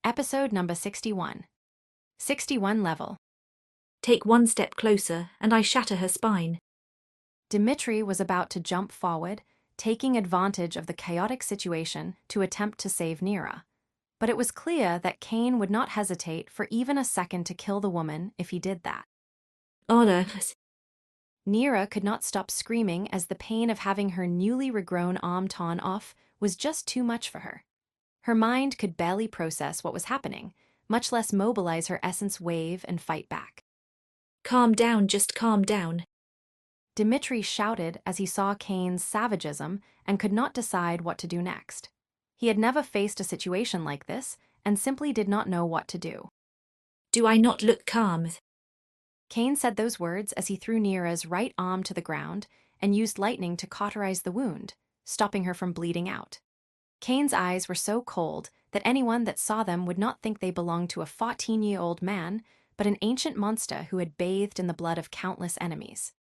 Episode number 61. 61 level. Take one step closer, and I shatter her spine. Dimitri was about to jump forward, taking advantage of the chaotic situation to attempt to save Nira. But it was clear that Cain would not hesitate for even a second to kill the woman if he did that. Order. Nira could not stop screaming as the pain of having her newly regrown arm torn off was just too much for her. Her mind could barely process what was happening, much less mobilize her essence wave and fight back. Calm down, just calm down. Dimitri shouted as he saw Cain's savagism and could not decide what to do next. He had never faced a situation like this and simply did not know what to do. Do I not look calm? Cain said those words as he threw Nira's right arm to the ground and used lightning to cauterize the wound, stopping her from bleeding out. Cain's eyes were so cold that anyone that saw them would not think they belonged to a 14-year-old man, but an ancient monster who had bathed in the blood of countless enemies.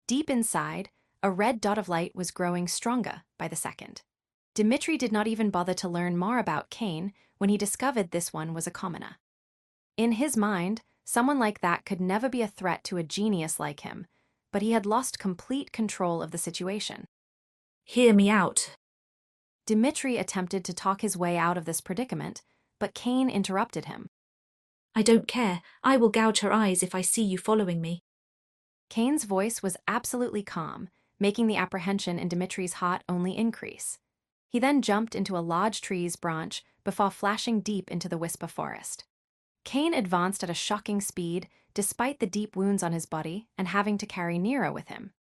Deep inside, a red dot of light was growing stronger by the second. Dimitri did not even bother to learn more about Cain when he discovered this one was a commoner. In his mind, someone like that could never be a threat to a genius like him, but he had lost complete control of the situation. Hear me out. Dimitri attempted to talk his way out of this predicament, but Cain interrupted him. I don't care. I will gouge her eyes if I see you following me. Cain's voice was absolutely calm, making the apprehension in Dimitri's heart only increase. He then jumped into a large tree's branch before flashing deep into the whisper forest. Cain advanced at a shocking speed, despite the deep wounds on his body and having to carry Nira with him.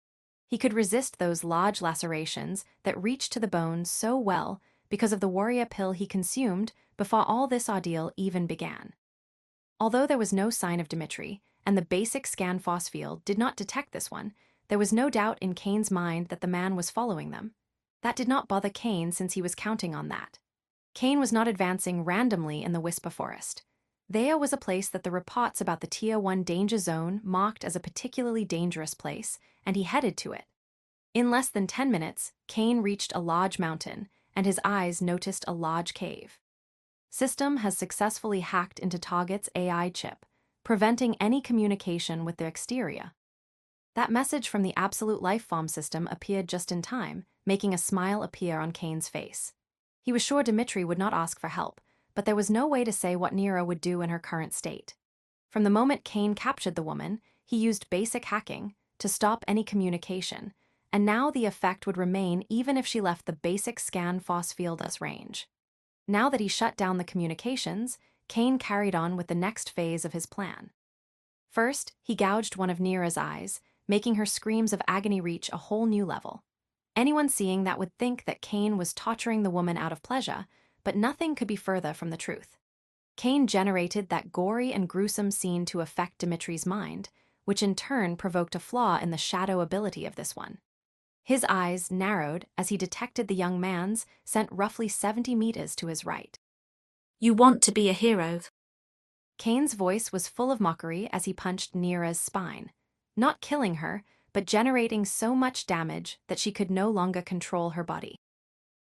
He could resist those large lacerations that reached to the bones so well because of the warrior pill he consumed before all this ordeal even began. Although there was no sign of Dimitri, and the basic scan force field did not detect this one, there was no doubt in Cain's mind that the man was following them. That did not bother Cain since he was counting on that. Cain was not advancing randomly in the Whisper Forest. There was a place that the reports about the Tier 1 danger zone marked as a particularly dangerous place, and he headed to it. In less than 10 minutes, Cain reached a large mountain, and his eyes noticed a large cave. System has successfully hacked into target's AI chip, preventing any communication with the exterior. That message from the Absolute Life Form system appeared just in time, making a smile appear on Cain's face. He was sure Dimitri would not ask for help, but there was no way to say what Nira would do in her current state. From the moment Cain captured the woman, he used basic hacking to stop any communication, and now the effect would remain even if she left the basic scan force field as range. Now that he shut down the communications, Cain carried on with the next phase of his plan. First, he gouged one of Nira's eyes, making her screams of agony reach a whole new level. Anyone seeing that would think that Cain was torturing the woman out of pleasure, but nothing could be further from the truth. Cain generated that gory and gruesome scene to affect Dimitri's mind, which in turn provoked a flaw in the shadow ability of this one. His eyes narrowed as he detected the young man's sent roughly 70 meters to his right. You want to be a hero. Cain's voice was full of mockery as he punched Nira's spine, not killing her, but generating so much damage that she could no longer control her body.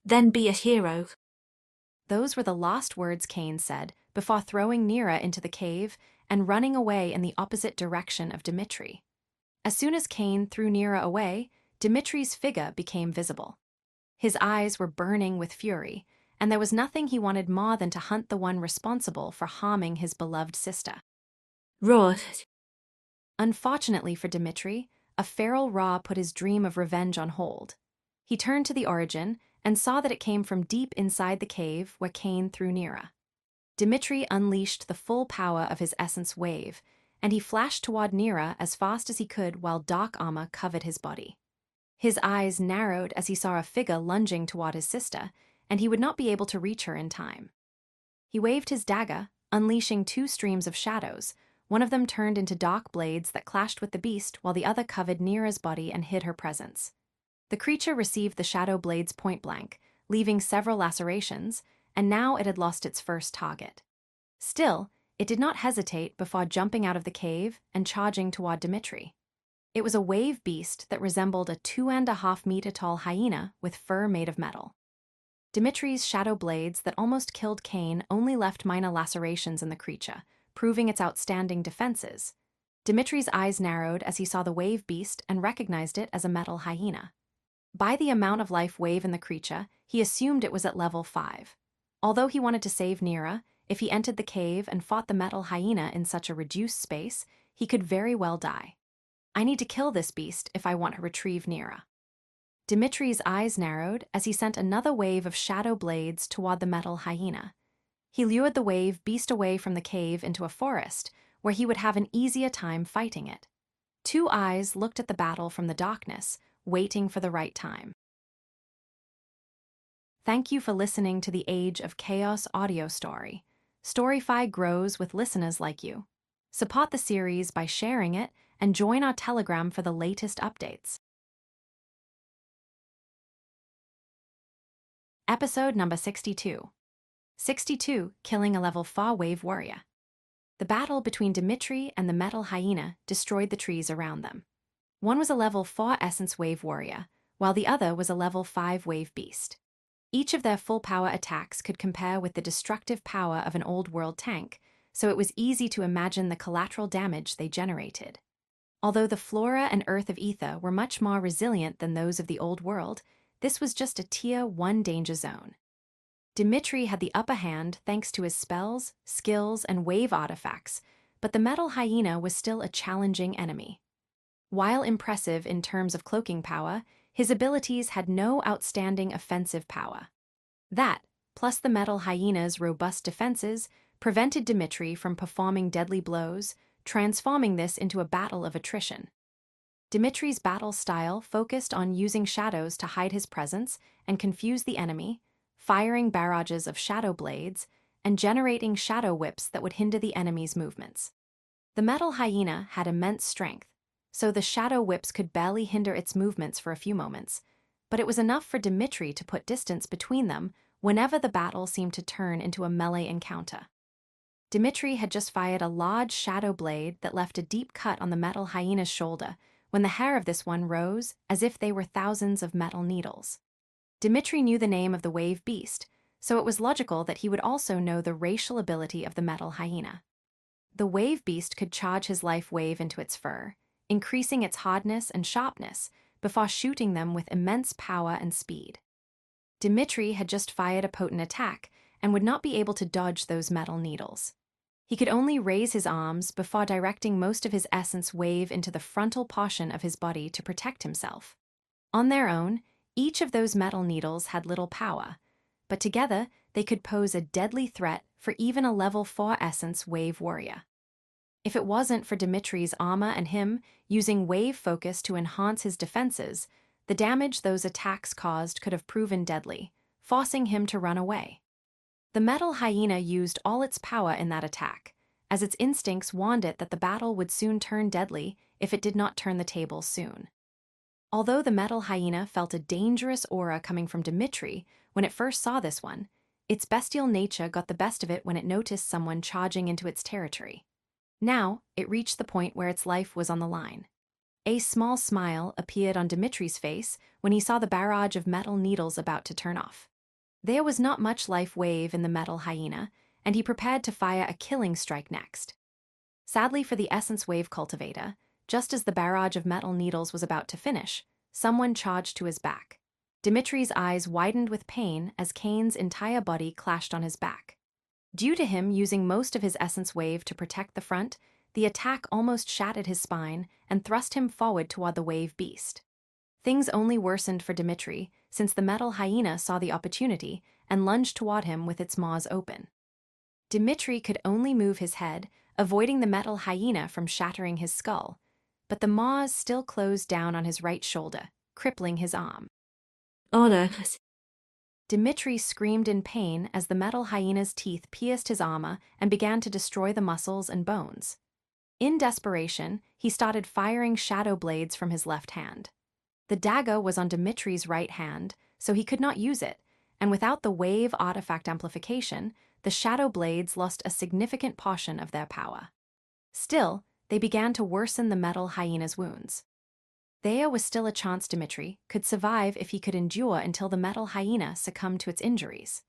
Then be a hero. Those were the last words Cain said before throwing Nira into the cave and running away in the opposite direction of Dimitri. As soon as Cain threw Nira away, Dimitri's figure became visible. His eyes were burning with fury, and there was nothing he wanted more than to hunt the one responsible for harming his beloved sister. Roar. Unfortunately for Dimitri, a feral Ra put his dream of revenge on hold. He turned to the origin and saw that it came from deep inside the cave where Cain threw Nira. Dimitri unleashed the full power of his essence wave, and he flashed toward Nira as fast as he could while dark armor covered his body. His eyes narrowed as he saw a figure lunging toward his sister, and he would not be able to reach her in time. He waved his dagger, unleashing two streams of shadows. One of them turned into dark blades that clashed with the beast while the other covered Nira's body and hid her presence. The creature received the shadow blades point blank, leaving several lacerations, and now it had lost its first target. Still, it did not hesitate before jumping out of the cave and charging toward Dimitri. It was a wave beast that resembled a 2.5-meter tall hyena with fur made of metal. Dimitri's shadow blades that almost killed Cain only left minor lacerations in the creature, proving its outstanding defenses. Dimitri's eyes narrowed as he saw the wave beast and recognized it as a metal hyena. By the amount of life wave in the creature, he assumed it was at level 5. Although he wanted to save Nira, if he entered the cave and fought the metal hyena in such a reduced space, he could very well die. I need to kill this beast if I want to retrieve Nira. Dimitri's eyes narrowed as he sent another wave of shadow blades toward the metal hyena. He lured the wave beast away from the cave into a forest, where he would have an easier time fighting it. Two eyes looked at the battle from the darkness, waiting for the right time. Thank you for listening to the Age of Chaos audio story. Storyfy grows with listeners like you. Support the series by sharing it and join our Telegram for the latest updates. Episode number 62. 62, killing a level 4 wave warrior. The battle between Dimitri and the metal hyena destroyed the trees around them. One was a level 4 essence wave warrior, while the other was a level 5 wave beast. Each of their full power attacks could compare with the destructive power of an old world tank, so it was easy to imagine the collateral damage they generated. Although the flora and earth of Ether were much more resilient than those of the old world, this was just a tier 1 danger zone. Dimitri had the upper hand thanks to his spells, skills, and wave artifacts, but the metal hyena was still a challenging enemy. While impressive in terms of cloaking power, his abilities had no outstanding offensive power. That, plus the metal hyena's robust defenses, prevented Dimitri from performing deadly blows, transforming this into a battle of attrition. Dimitri's battle style focused on using shadows to hide his presence and confuse the enemy, firing barrages of shadow blades, and generating shadow whips that would hinder the enemy's movements. The metal hyena had immense strength, so the shadow whips could barely hinder its movements for a few moments, but it was enough for Dimitri to put distance between them whenever the battle seemed to turn into a melee encounter. Dimitri had just fired a large shadow blade that left a deep cut on the metal hyena's shoulder when the hair of this one rose as if they were thousands of metal needles. Dimitri knew the name of the wave beast, so it was logical that he would also know the racial ability of the metal hyena. The wave beast could charge his life wave into its fur, increasing its hardness and sharpness before shooting them with immense power and speed. Dimitri had just fired a potent attack and would not be able to dodge those metal needles. He could only raise his arms before directing most of his essence wave into the frontal portion of his body to protect himself. On their own, each of those metal needles had little power, but together they could pose a deadly threat for even a level 4 essence wave warrior. If it wasn't for Dimitri's armor and him using wave focus to enhance his defenses, the damage those attacks caused could have proven deadly, forcing him to run away. The metal hyena used all its power in that attack, as its instincts warned it that the battle would soon turn deadly if it did not turn the tables soon. Although the metal hyena felt a dangerous aura coming from Dimitri when it first saw this one, its bestial nature got the best of it when it noticed someone charging into its territory. Now, it reached the point where its life was on the line. A small smile appeared on Dimitri's face when he saw the barrage of metal needles about to turn off. There was not much life wave in the metal hyena, and he prepared to fire a killing strike next. Sadly for the essence wave cultivator, just as the barrage of metal needles was about to finish, someone charged to his back. Dimitri's eyes widened with pain as Cain's entire body clashed on his back. Due to him using most of his essence wave to protect the front, the attack almost shattered his spine and thrust him forward toward the wave beast. Things only worsened for Dimitri since the metal hyena saw the opportunity and lunged toward him with its maws open. Dimitri could only move his head, avoiding the metal hyena from shattering his skull, but the maws still closed down on his right shoulder, crippling his arm. Order. Dimitri screamed in pain as the metal hyena's teeth pierced his armor and began to destroy the muscles and bones. In desperation, he started firing shadow blades from his left hand. The dagger was on Dimitri's right hand, so he could not use it, and without the wave artifact amplification, the shadow blades lost a significant portion of their power. Still, they began to worsen the metal hyena's wounds. There was still a chance Dmitri could survive if he could endure until the metal hyena succumbed to its injuries.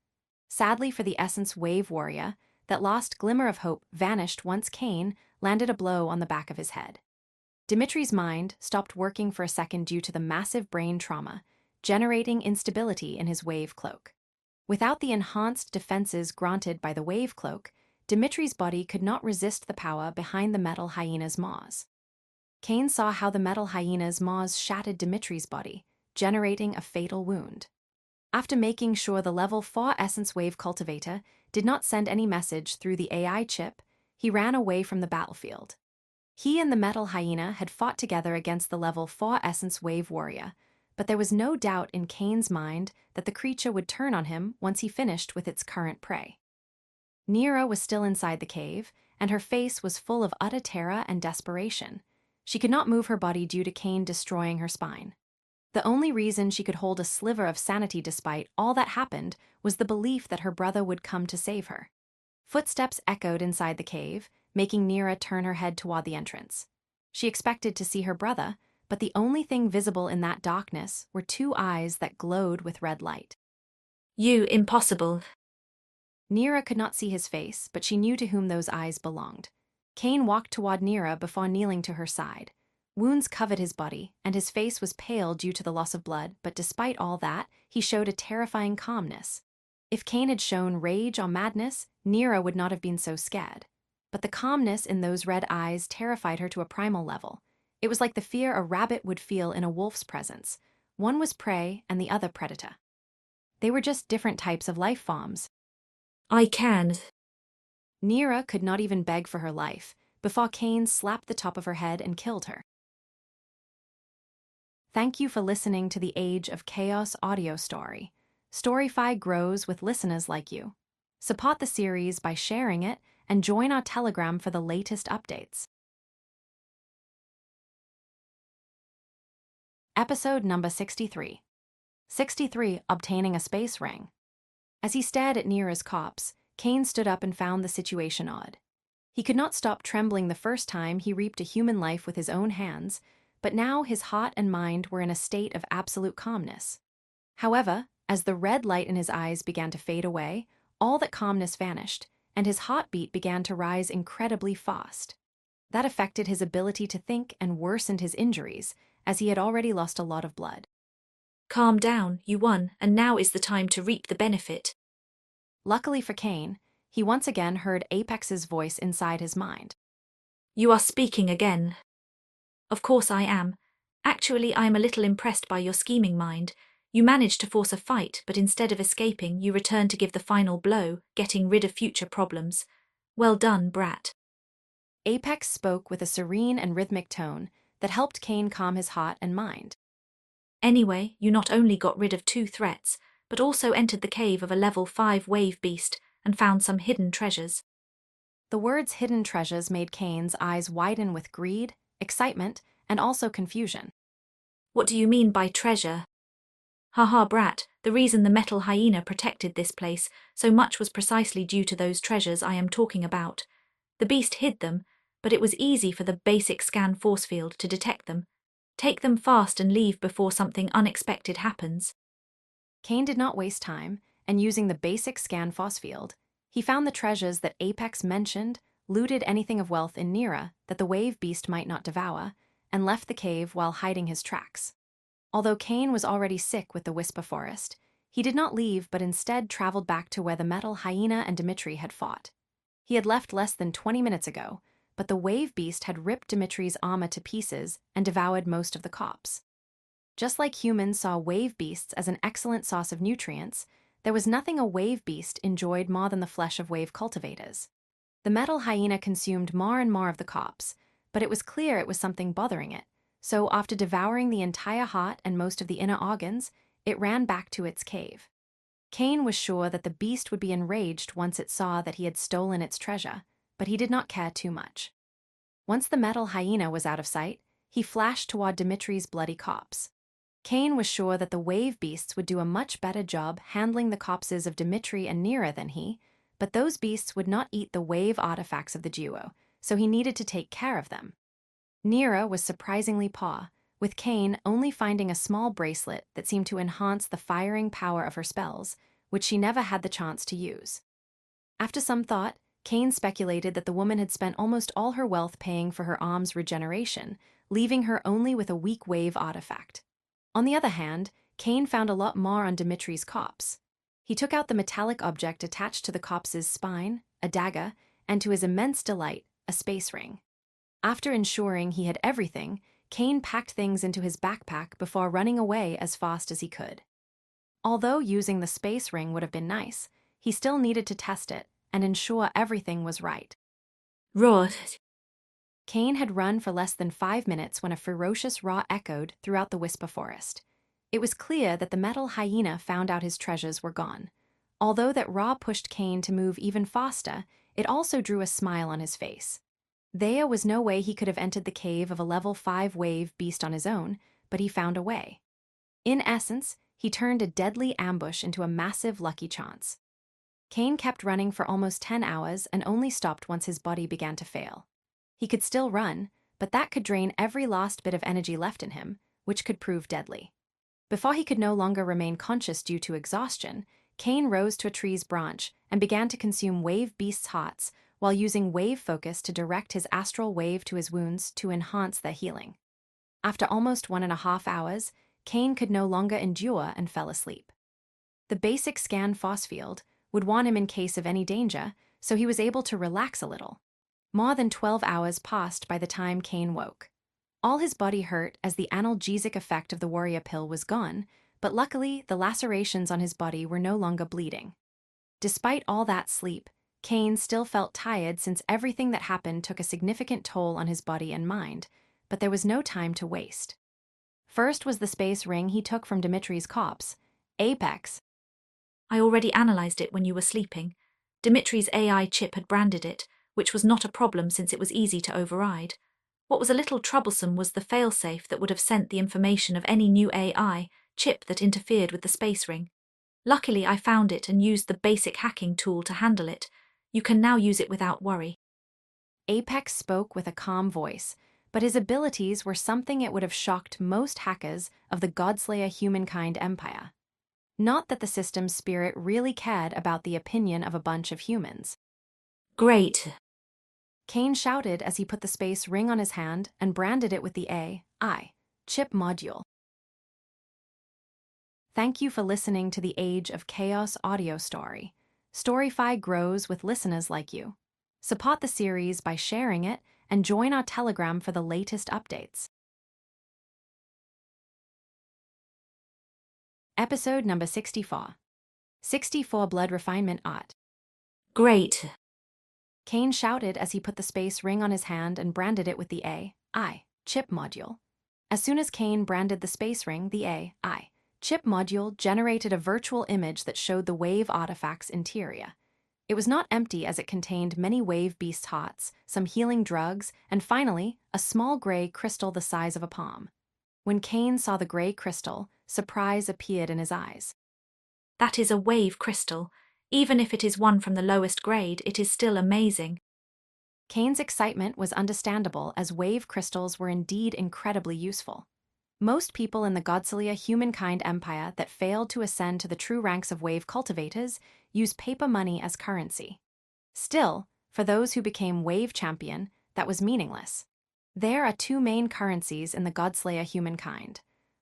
Sadly for the Essence Wave Warrior, that last glimmer of hope vanished once Cain landed a blow on the back of his head. Dmitri's mind stopped working for a second due to the massive brain trauma, generating instability in his wave cloak. Without the enhanced defenses granted by the wave cloak, Dmitri's body could not resist the power behind the metal hyena's maws. Cain saw how the metal hyena's maws shattered Dmitri's body, generating a fatal wound. After making sure the Level 4 Essence Wave Cultivator did not send any message through the AI chip, he ran away from the battlefield. He and the metal hyena had fought together against the Level 4 Essence Wave Warrior, but there was no doubt in Cain's mind that the creature would turn on him once he finished with its current prey. Nira was still inside the cave, and her face was full of utter terror and desperation. She could not move her body due to Cain destroying her spine. The only reason she could hold a sliver of sanity despite all that happened was the belief that her brother would come to save her. Footsteps echoed inside the cave, making Nira turn her head toward the entrance. She expected to see her brother, but the only thing visible in that darkness were two eyes that glowed with red light. You impossible. Nira could not see his face, but she knew to whom those eyes belonged. Cain walked toward Nira before kneeling to her side. Wounds covered his body, and his face was pale due to the loss of blood, but despite all that, he showed a terrifying calmness. If Cain had shown rage or madness, Nira would not have been so scared. But the calmness in those red eyes terrified her to a primal level. It was like the fear a rabbit would feel in a wolf's presence. One was prey and the other predator. They were just different types of life forms. I can. Nira could not even beg for her life, before Cain slapped the top of her head and killed her. Thank you for listening to the Age of Chaos audio story. Storyfy grows with listeners like you. Support the series by sharing it and join our Telegram for the latest updates. Episode number 63. 63, Obtaining a Space Ring. As he stared at Nira's corpse, Cain stood up and found the situation odd. He could not stop trembling the first time he reaped a human life with his own hands, but now his heart and mind were in a state of absolute calmness. However, as the red light in his eyes began to fade away, all that calmness vanished, and his heartbeat began to rise incredibly fast. That affected his ability to think and worsened his injuries, as he had already lost a lot of blood. Calm down, you won, and now is the time to reap the benefit. Luckily for Cain, he once again heard Apex's voice inside his mind. You are speaking again. Of course I am. Actually, I am a little impressed by your scheming mind. You managed to force a fight, but instead of escaping, you returned to give the final blow, getting rid of future problems. Well done, brat. Apex spoke with a serene and rhythmic tone that helped Cain calm his heart and mind. Anyway, you not only got rid of 2 threats, but also entered the cave of a level 5 wave beast and found some hidden treasures. The words hidden treasures made Cain's eyes widen with greed, excitement, and also confusion. What do you mean by treasure? Haha, brat, the reason the metal hyena protected this place so much was precisely due to those treasures I am talking about. The beast hid them, but it was easy for the basic scan force field to detect them. Take them fast and leave before something unexpected happens. Cain did not waste time, and using the basic scan force field, he found the treasures that Apex mentioned, looted anything of wealth in Nira that the wave beast might not devour, and left the cave while hiding his tracks. Although Cain was already sick with the Whisper Forest, he did not leave but instead traveled back to where the metal hyena and Dmitri had fought. He had left less than 20 minutes ago, but the wave beast had ripped Dmitri's armor to pieces and devoured most of the corpse. Just like humans saw wave beasts as an excellent source of nutrients, there was nothing a wave beast enjoyed more than the flesh of wave cultivators. The metal hyena consumed more and more of the corpse, but it was clear it was something bothering it, so after devouring the entire heart and most of the inner organs, it ran back to its cave. Cain was sure that the beast would be enraged once it saw that he had stolen its treasure, but he did not care too much. Once the metal hyena was out of sight, he flashed toward Dmitri's bloody corpse. Cain was sure that the wave beasts would do a much better job handling the corpses of Dmitri and Nira than he, but those beasts would not eat the wave artifacts of the duo, so he needed to take care of them. Nira was surprisingly poor, with Kane only finding a small bracelet that seemed to enhance the firing power of her spells, which she never had the chance to use. After some thought, Kane speculated that the woman had spent almost all her wealth paying for her arm's regeneration, leaving her only with a weak wave artifact. On the other hand, Kane found a lot more on Dimitri's corpse. He took out the metallic object attached to the corpse's spine, a dagger, and to his immense delight, a space ring. After ensuring he had everything, Kane packed things into his backpack before running away as fast as he could. Although using the space ring would have been nice, he still needed to test it and ensure everything was right. Roar. Kane had run for less than 5 minutes when a ferocious roar echoed throughout the Whisper Forest. It was clear that the metal hyena found out his treasures were gone. Although that roar pushed Kane to move even faster, it also drew a smile on his face. There was no way he could have entered the cave of a level 5 wave beast on his own, but he found a way. In essence, he turned a deadly ambush into a massive lucky chance. Kane kept running for almost 10 hours and only stopped once his body began to fail. He could still run, but that could drain every last bit of energy left in him, which could prove deadly. Before he could no longer remain conscious due to exhaustion, Kane rose to a tree's branch and began to consume Wave Beast's hearts while using Wave Focus to direct his astral wave to his wounds to enhance their healing. After almost 1.5 hours, Kane could no longer endure and fell asleep. The basic scan force field would warn him in case of any danger, so he was able to relax a little. More than 12 hours passed by the time Kane woke. All his body hurt as the analgesic effect of the warrior pill was gone, but luckily the lacerations on his body were no longer bleeding. Despite all that sleep, Kane still felt tired since everything that happened took a significant toll on his body and mind, but there was no time to waste. First was the space ring he took from Dimitri's corpse, Apex. I already analyzed it when you were sleeping. Dimitri's AI chip had branded it, which was not a problem since it was easy to override. What was a little troublesome was the failsafe that would have sent the information of any new AI chip that interfered with the space ring. Luckily, I found it and used the basic hacking tool to handle it. You can now use it without worry. Apex spoke with a calm voice, but his abilities were something it would have shocked most hackers of the Godslayer Humankind Empire. Not that the system's spirit really cared about the opinion of a bunch of humans. Great. Kane shouted as he put the space ring on his hand and branded it with the AI chip module. Thank you for listening to the Age of Chaos audio story. Storyfy grows with listeners like you. Support the series by sharing it and join our Telegram for the latest updates. Episode number 64. 64 Blood Refinement Art. Great. Kane shouted as he put the space ring on his hand and branded it with the AI chip module. As soon as Kane branded the space ring, the AI chip module generated a virtual image that showed the Wave artifact's interior. It was not empty as it contained many Wave Beast hearts, some healing drugs, and finally, a small gray crystal the size of a palm. When Kane saw the gray crystal, surprise appeared in his eyes. That is a Wave crystal. Even if it is one from the lowest grade, it is still amazing. Kane's excitement was understandable as Wave crystals were indeed incredibly useful. Most people in the Godslayer Humankind Empire that failed to ascend to the true ranks of Wave cultivators use paper money as currency. Still, for those who became Wave champion, that was meaningless. There are 2 main currencies in the Godslayer Humankind.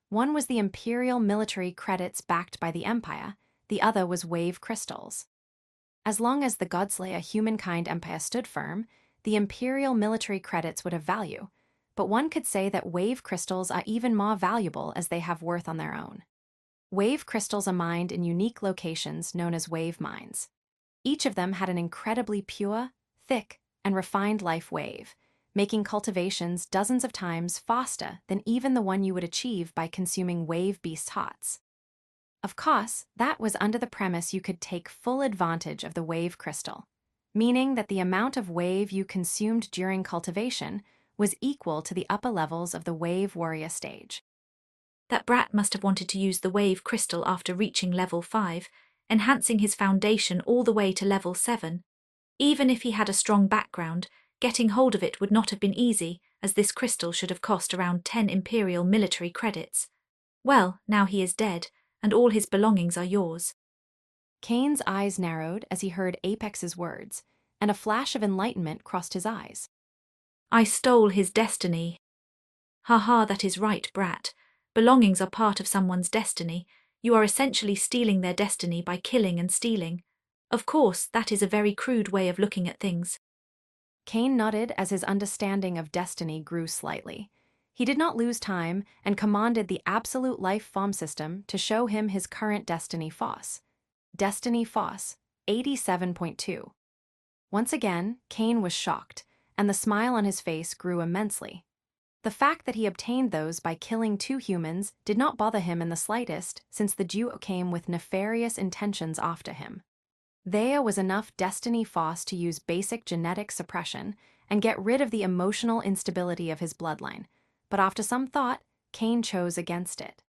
One was the Imperial military credits backed by the Empire, the other was Wave crystals. As long as the Godslayer Humankind Empire stood firm, the Imperial military credits would have value, but one could say that Wave crystals are even more valuable as they have worth on their own. Wave crystals are mined in unique locations known as wave mines. Each of them had an incredibly pure, thick, and refined life wave, making cultivations dozens of times faster than even the one you would achieve by consuming Wave Beast hearts. Of course, that was under the premise you could take full advantage of the Wave crystal, meaning that the amount of wave you consumed during cultivation was equal to the upper levels of the Wave Warrior stage. That brat must have wanted to use the Wave crystal after reaching level 5, enhancing his foundation all the way to level 7. Even if he had a strong background, getting hold of it would not have been easy, as this crystal should have cost around 10 imperial military credits. Well, now he is dead, and all his belongings are yours. Kane's eyes narrowed as he heard Apex's words, and a flash of enlightenment crossed his eyes. I stole his destiny. Haha, that is right, brat. Belongings are part of someone's destiny. You are essentially stealing their destiny by killing and stealing. Of course, that is a very crude way of looking at things. Kane nodded as his understanding of destiny grew slightly. He did not lose time and commanded the Absolute Life Form system to show him his current Destiny Foss. Destiny Foss, 87.2. Once again, Kane was shocked, and the smile on his face grew immensely. The fact that he obtained those by killing two humans did not bother him in the slightest, since the duo came with nefarious intentions after him. There was enough Destiny Foss to use basic genetic suppression and get rid of the emotional instability of his bloodline, but after some thought, Kane chose against it.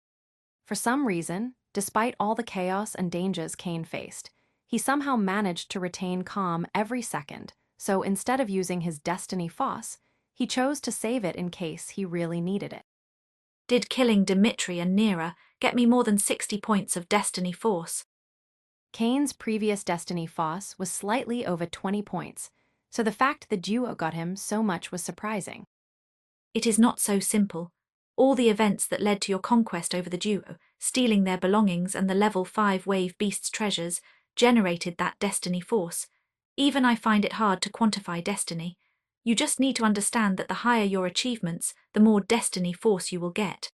For some reason, despite all the chaos and dangers Kane faced, he somehow managed to retain calm every second, so instead of using his Destiny Foss, he chose to save it in case he really needed it. Did killing Dimitri and Nera get me more than 60 points of Destiny Force? Kane's previous Destiny Foss was slightly over 20 points, so the fact the duo got him so much was surprising. It is not so simple. All the events that led to your conquest over the duo, stealing their belongings and the level 5 wave beast's treasures, generated that Destiny Force. Even I find it hard to quantify destiny. You just need to understand that the higher your achievements, the more Destiny Force you will get.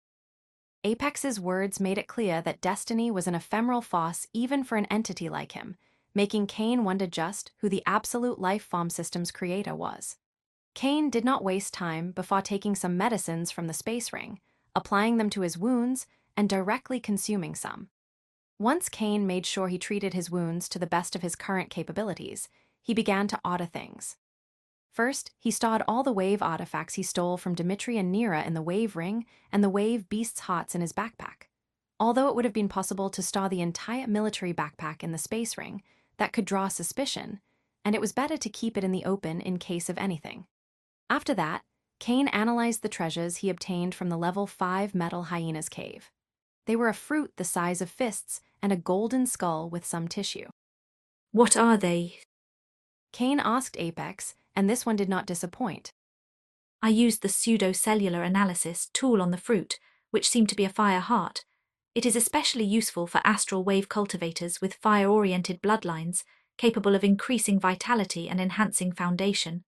Apex's words made it clear that destiny was an ephemeral foss even for an entity like him, making Kane wonder just who the Absolute Life Form system's creator was. Kane did not waste time before taking some medicines from the space ring, applying them to his wounds, and directly consuming some. Once Kane made sure he treated his wounds to the best of his current capabilities, he began to order things. First, he stored all the wave artifacts he stole from Dimitri and Nera in the wave ring and the wave beast's hearts in his backpack. Although it would have been possible to store the entire military backpack in the space ring, that could draw suspicion, and it was better to keep it in the open in case of anything. After that, Kane analyzed the treasures he obtained from the level 5 metal hyena's cave. They were a fruit the size of fists and a golden skull with some tissue. What are they? Kane asked Apex, and this one did not disappoint. I used the pseudo-cellular analysis tool on the fruit, which seemed to be a fire heart. It is especially useful for astral wave cultivators with fire-oriented bloodlines, capable of increasing vitality and enhancing foundation.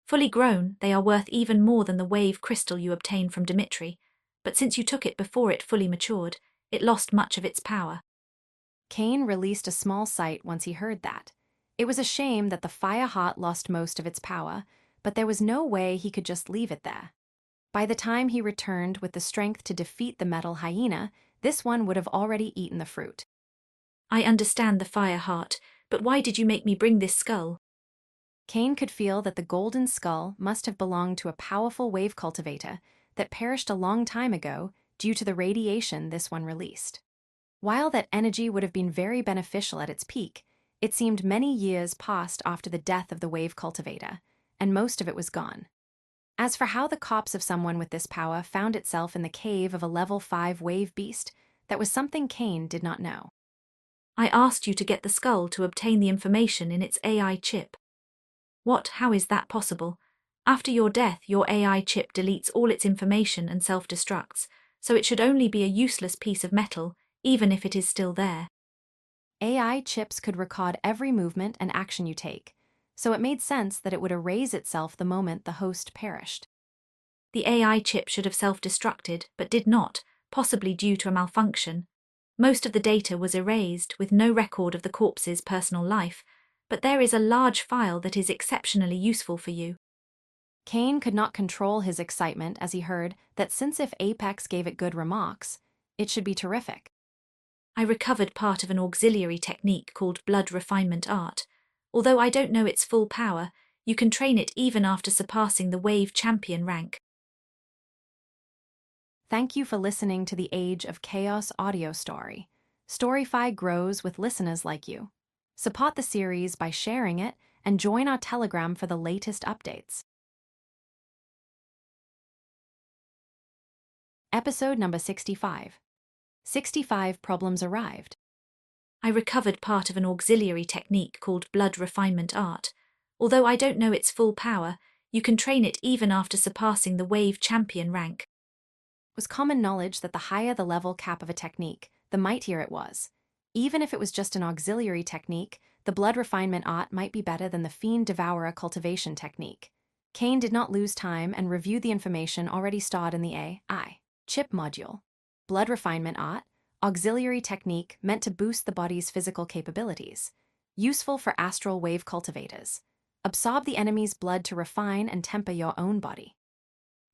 Fully grown, they are worth even more than the wave crystal you obtained from Dimitri, but since you took it before it fully matured, it lost much of its power. Kane released a small sight once he heard that. It was a shame that the fire heart lost most of its power, but there was no way he could just leave it there. By the time he returned with the strength to defeat the metal hyena, this one would have already eaten the fruit. I understand the fire heart, but why did you make me bring this skull? Kane could feel that the golden skull must have belonged to a powerful wave cultivator that perished a long time ago due to the radiation this one released. While that energy would have been very beneficial at its peak, it seemed many years passed after the death of the wave cultivator, and most of it was gone. As for how the corpse of someone with this power found itself in the cave of a level 5 wave beast, that was something Kane did not know. I asked you to get the skull to obtain the information in its AI chip. What? How is that possible? After your death, your AI chip deletes all its information and self-destructs, so it should only be a useless piece of metal, even if it is still there. AI chips could record every movement and action you take, so it made sense that it would erase itself the moment the host perished. The AI chip should have self-destructed, but did not, possibly due to a malfunction. Most of the data was erased, with no record of the corpse's personal life, but there is a large file that is exceptionally useful for you. Kane could not control his excitement as he heard that since if Apex gave it good remarks, it should be terrific. I recovered part of an auxiliary technique called blood refinement art. Although I don't know its full power, you can train it even after surpassing the wave champion rank. Thank you for listening to the Age of Chaos audio story. Storyfy grows with listeners like you. Support the series by sharing it and join our Telegram for the latest updates. Episode number 65. 65 problems arrived. I recovered part of an auxiliary technique called blood refinement art. Although I don't know its full power, you can train it even after surpassing the wave champion rank. It was common knowledge that the higher the level cap of a technique, the mightier it was. Even if it was just an auxiliary technique, the blood refinement art might be better than the fiend devourer cultivation technique. Cain did not lose time and reviewed the information already stored in the AI chip module. Blood refinement art, auxiliary technique meant to boost the body's physical capabilities. Useful for astral wave cultivators. Absorb the enemy's blood to refine and temper your own body.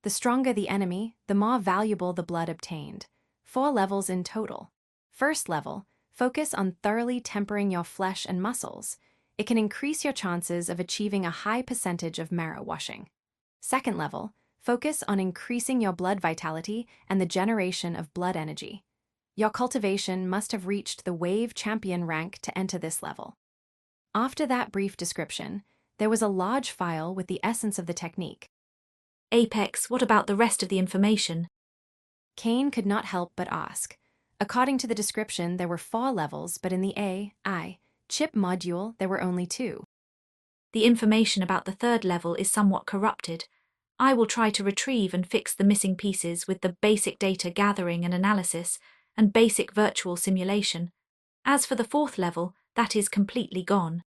The stronger the enemy, the more valuable the blood obtained. 4 levels in total. First level, focus on thoroughly tempering your flesh and muscles. It can increase your chances of achieving a high percentage of marrow washing. Second level, focus on increasing your blood vitality and the generation of blood energy. Your cultivation must have reached the wave champion rank to enter this level. After that brief description, there was a large file with the essence of the technique. Apex, what about the rest of the information? Cain could not help but ask. According to the description, there were 4 levels, but in the AI chip module, there were only 2. The information about the third level is somewhat corrupted. I will try to retrieve and fix the missing pieces with the basic data gathering and analysis and basic virtual simulation. As for the fourth level, that is completely gone.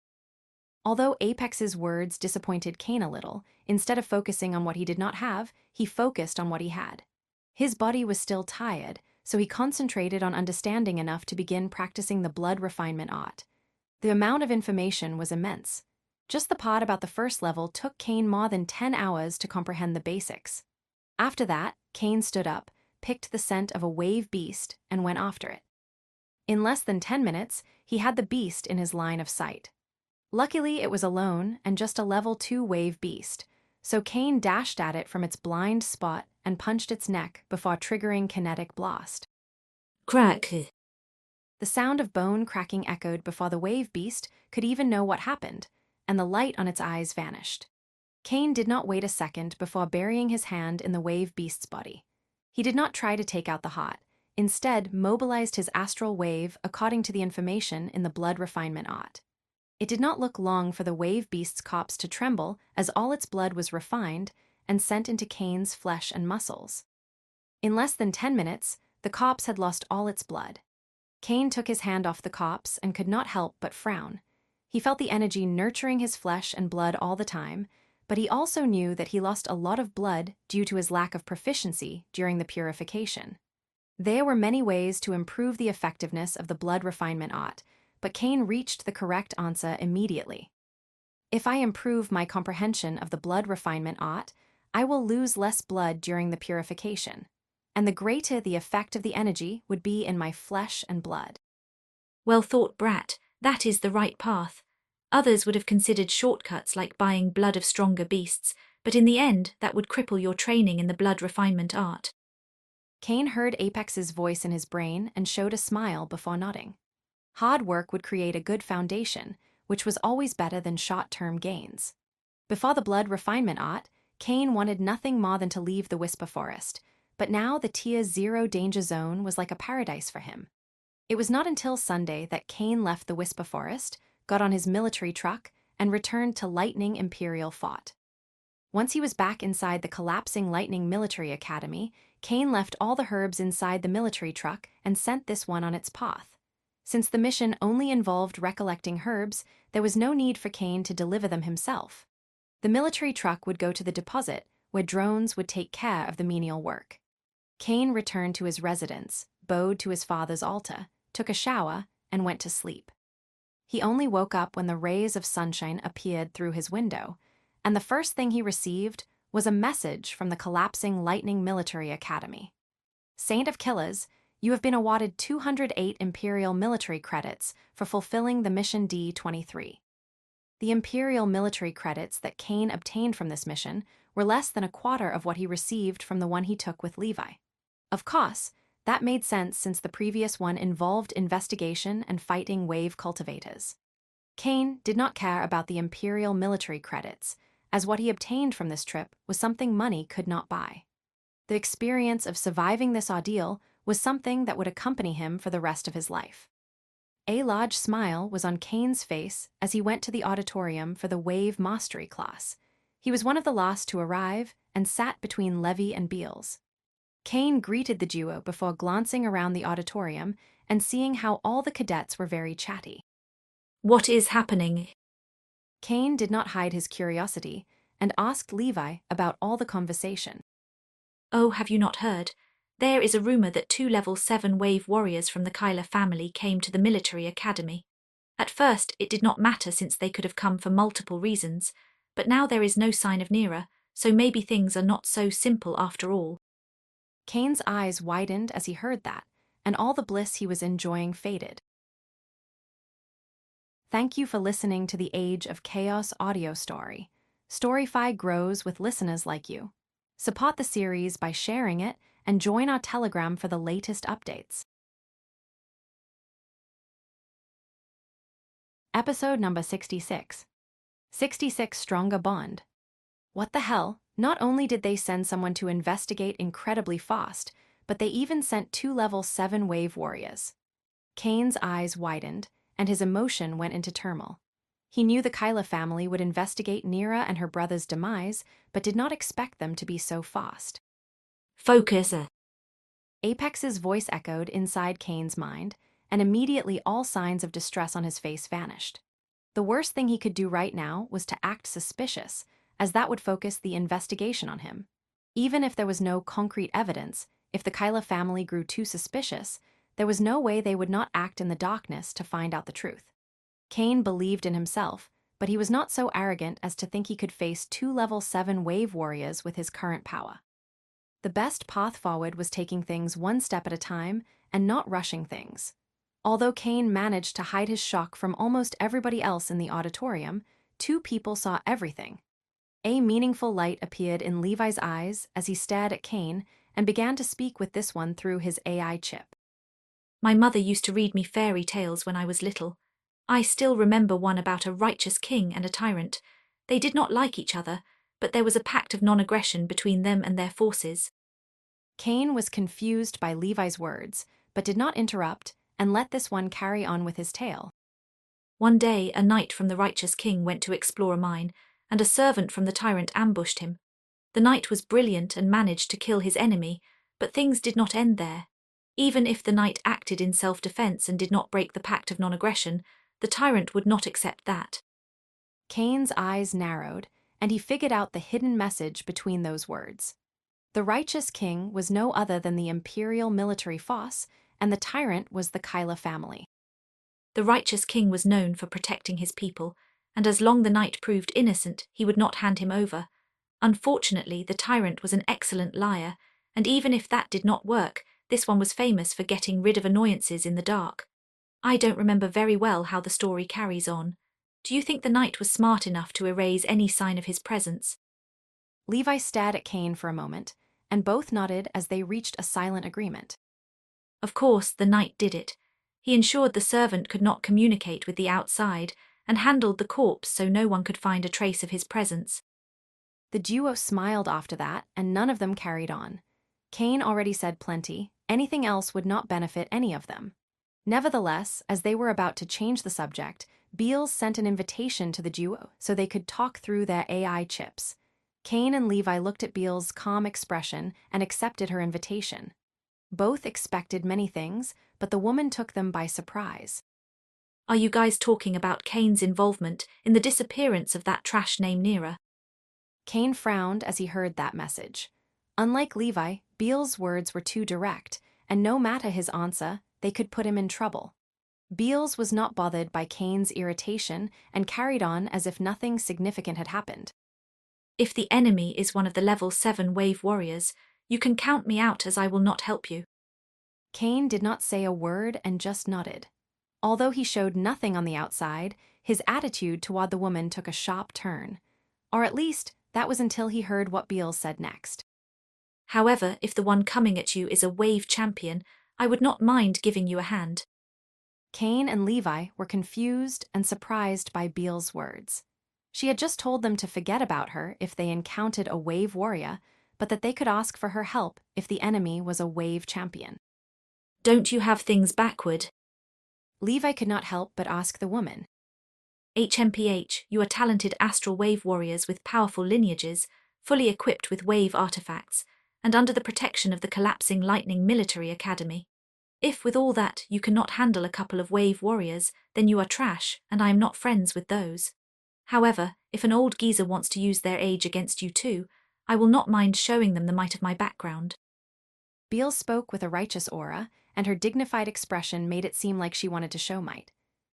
Although Apex's words disappointed Cain a little, instead of focusing on what he did not have, he focused on what he had. His body was still tired, so he concentrated on understanding enough to begin practicing the blood refinement art. The amount of information was immense. Just the part about the first level took Cain more than 10 hours to comprehend the basics. After that, Cain stood up, picked the scent of a wave beast, and went after it. In less than 10 minutes, he had the beast in his line of sight. Luckily, it was alone and just a level 2 wave beast, so Cain dashed at it from its blind spot and punched its neck before triggering kinetic blast. Crack. The sound of bone cracking echoed before the wave beast could even know what happened, and the light on its eyes vanished. Cain did not wait a second before burying his hand in the wave beast's body. He did not try to take out the heart, instead mobilized his astral wave according to the information in the blood refinement art. It did not look long for the wave beast's corpse to tremble as all its blood was refined and sent into Cain's flesh and muscles. In less than 10 minutes, the corpse had lost all its blood. Cain took his hand off the corpse and could not help but frown. He felt the energy nurturing his flesh and blood all the time, but he also knew that he lost a lot of blood due to his lack of proficiency during the purification. There were many ways to improve the effectiveness of the blood refinement art, but Cain reached the correct answer immediately. If I improve my comprehension of the blood refinement art, I will lose less blood during the purification, and the greater the effect of the energy would be in my flesh and blood. Well thought, brat. That is the right path. Others would have considered shortcuts like buying blood of stronger beasts, but in the end, that would cripple your training in the blood refinement art. Cain heard Apex's voice in his brain and showed a smile before nodding. Hard work would create a good foundation, which was always better than short-term gains. Before the blood refinement art, Cain wanted nothing more than to leave the Whisper Forest, but now the Tier 0 danger zone was like a paradise for him. It was not until Sunday that Cain left the Whisper Forest, got on his military truck, and returned to Lightning Imperial Fort. Once he was back inside the collapsing Lightning Military Academy, Cain left all the herbs inside the military truck and sent this one on its path. Since the mission only involved recollecting herbs, there was no need for Cain to deliver them himself. The military truck would go to the deposit, where drones would take care of the menial work. Cain returned to his residence, bowed to his father's altar, took a shower, and went to sleep. He only woke up when the rays of sunshine appeared through his window, and the first thing he received was a message from the collapsing Lightning Military Academy. Saint of Killers, you have been awarded 208 Imperial military credits for fulfilling the mission D-23. The Imperial military credits that Cain obtained from this mission were less than a quarter of what he received from the one he took with Levi. Of course, that made sense since the previous one involved investigation and fighting wave cultivators. Cain did not care about the Imperial military credits, as what he obtained from this trip was something money could not buy. The experience of surviving this ordeal was something that would accompany him for the rest of his life. A large smile was on Kane's face as he went to the auditorium for the Wave Mastery class. He was one of the last to arrive and sat between Levy and Beals. Kane greeted the duo before glancing around the auditorium and seeing how all the cadets were very chatty. What is happening? Kane did not hide his curiosity and asked Levi about all the conversation. Oh, have you not heard? There is a rumor that 2 level 7 wave warriors from the Kyler family came to the military academy. At first, it did not matter since they could have come for multiple reasons, but now there is no sign of Nira, so maybe things are not so simple after all. Kane's eyes widened as he heard that, and all the bliss he was enjoying faded. Thank you for listening to the Age of Chaos audio story. Storyfy grows with listeners like you. Support the series by sharing it and join our Telegram for the latest updates. Episode number 66. 66 Stronger Bond. What the hell? Not only did they send someone to investigate incredibly fast, but they even sent 2 level 7 wave warriors. Kane's eyes widened, and his emotion went into turmoil. He knew the Kyla family would investigate Nira and her brother's demise, but did not expect them to be so fast. Focus. Apex's voice echoed inside Kane's mind, and immediately all signs of distress on his face vanished. The worst thing he could do right now was to act suspicious, as that would focus the investigation on him. Even if there was no concrete evidence, if the Kyla family grew too suspicious, there was no way they would not act in the darkness to find out the truth. Kane believed in himself, but he was not so arrogant as to think he could face 2 level 7 wave warriors with his current power. The best path forward was taking things one step at a time and not rushing things. Although Kane managed to hide his shock from almost everybody else in the auditorium, 2 people saw everything. A meaningful light appeared in Levi's eyes as he stared at Kane and began to speak with this one through his AI chip. My mother used to read me fairy tales when I was little. I still remember one about a righteous king and a tyrant. They did not like each other, but there was a pact of non-aggression between them and their forces. Kane was confused by Levi's words, but did not interrupt and let this one carry on with his tale. One day, a knight from the righteous king went to explore a mine, and a servant from the tyrant ambushed him. The knight was brilliant and managed to kill his enemy, but things did not end there. Even if the knight acted in self-defense and did not break the pact of non-aggression, the tyrant would not accept that. Kane's eyes narrowed, and he figured out the hidden message between those words. The righteous king was no other than the imperial military force, and the tyrant was the Kyla family. The righteous king was known for protecting his people, and as long the knight proved innocent, he would not hand him over. Unfortunately, the tyrant was an excellent liar, and even if that did not work, this one was famous for getting rid of annoyances in the dark. I don't remember very well how the story carries on. Do you think the knight was smart enough to erase any sign of his presence? Levi stared at Kane for a moment, and both nodded as they reached a silent agreement. Of course, the knight did it. He ensured the servant could not communicate with the outside, and handled the corpse so no one could find a trace of his presence. The duo smiled after that, and none of them carried on. Kane already said plenty. Anything else would not benefit any of them. Nevertheless, as they were about to change the subject, Beals sent an invitation to the duo so they could talk through their AI chips. Kane and Levi looked at Beals' calm expression and accepted her invitation. Both expected many things, but the woman took them by surprise. Are you guys talking about Kane's involvement in the disappearance of that trash named Nira? Kane frowned as he heard that message. Unlike Levi, Beals' words were too direct, and no matter his answer, they could put him in trouble. Beals was not bothered by Kane's irritation and carried on as if nothing significant had happened. If the enemy is one of the level 7 wave warriors, you can count me out as I will not help you. Kane did not say a word and just nodded. Although he showed nothing on the outside, his attitude toward the woman took a sharp turn. Or at least, that was until he heard what Beals said next. However, if the one coming at you is a wave champion, I would not mind giving you a hand. Kane and Levi were confused and surprised by Beals' words. She had just told them to forget about her if they encountered a wave warrior, but that they could ask for her help if the enemy was a wave champion. Don't you have things backward? Levi could not help but ask the woman. HMPH, you are talented astral wave warriors with powerful lineages, fully equipped with wave artifacts, and under the protection of the collapsing Lightning Military Academy. If, with all that, you cannot handle a couple of wave warriors, then you are trash, and I am not friends with those. However, if an old geezer wants to use their age against you too, I will not mind showing them the might of my background. Beale spoke with a righteous aura, and her dignified expression made it seem like she wanted to show might.